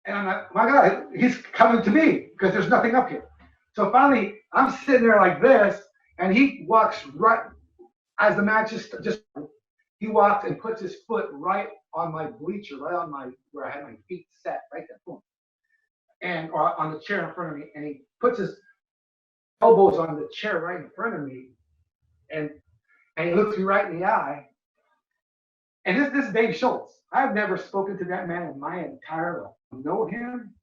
And I'm like, my God, he's coming to me because there's nothing up here. So finally, I'm sitting there like this, and he walks right as the match just he walks and puts his foot right on my bleacher, right on where I had my feet set, right there, boom, or on the chair in front of me, and he puts his elbows on the chair right in front of me, and he looks me right in the eye. And this is Dave Schultz. I've never spoken to that man in my entire life. I know him.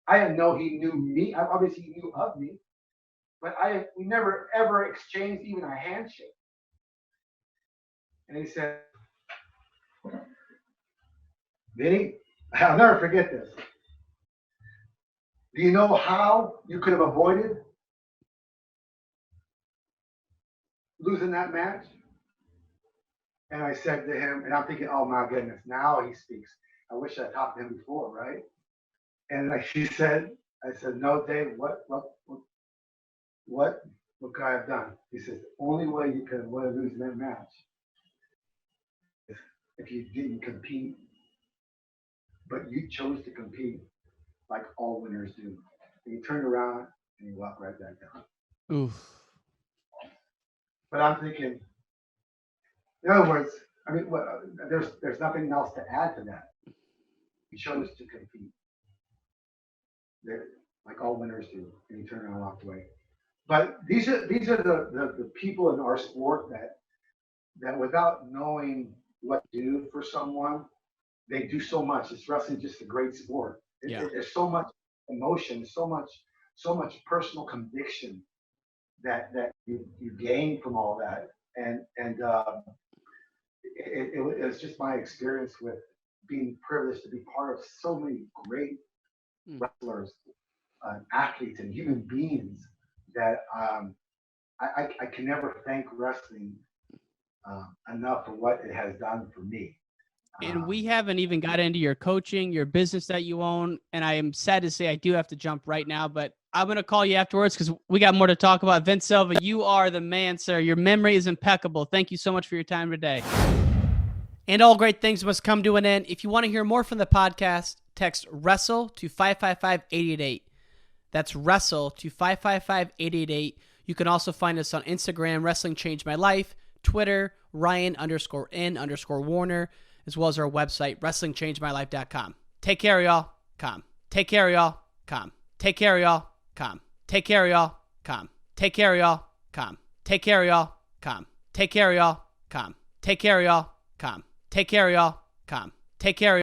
I didn't know he knew me. Obviously, he knew of me. But we never, ever exchanged even a handshake. And he said, Vinny, I'll never forget this. Do you know how you could have avoided losing that match? And I said to him, and I'm thinking, oh my goodness, now he speaks. I wish I talked to him before, right? And I said, no, Dave, what could I have done? He says, the only way you could avoid losing that match is if you didn't compete, but you chose to compete like all winners do. And you turned around and you walked right back down. Oof. But I'm thinking, in other words, I mean, there's nothing else to add to that. He chose to compete, like all winners do, and he turned around and walked away. But these are the people in our sport that without knowing what to do for someone, they do so much. It's wrestling just a great sport. There's so much emotion, so much personal conviction that you gain from all that, and it was just my experience with being privileged to be part of so many great wrestlers, athletes, and human beings that I can never thank wrestling enough for what it has done for me. And we haven't even got into your coaching, your business that you own. And I am sad to say I do have to jump right now, but I'm going to call you afterwards because we got more to talk about. Vince Silva, you are the man, sir. Your memory is impeccable. Thank you so much for your time today. And all great things must come to an end. If you want to hear more from the podcast, text WRESTLE to 555-888. That's WRESTLE to 555-888. You can also find us on Instagram, Wrestling Changed My Life, Twitter, Ryan_N_Warner, as well as our website, WrestlingChangedMyLife.com. Take care, y'all. Calm. Take care, y'all. Calm. Take care, y'all. Calm. Take care, y'all. Calm. Take care, y'all. Calm. Take care, y'all. Calm. Take care, y'all. Calm. Take care, y'all. Calm. Take care, y'all. Calm. Take care.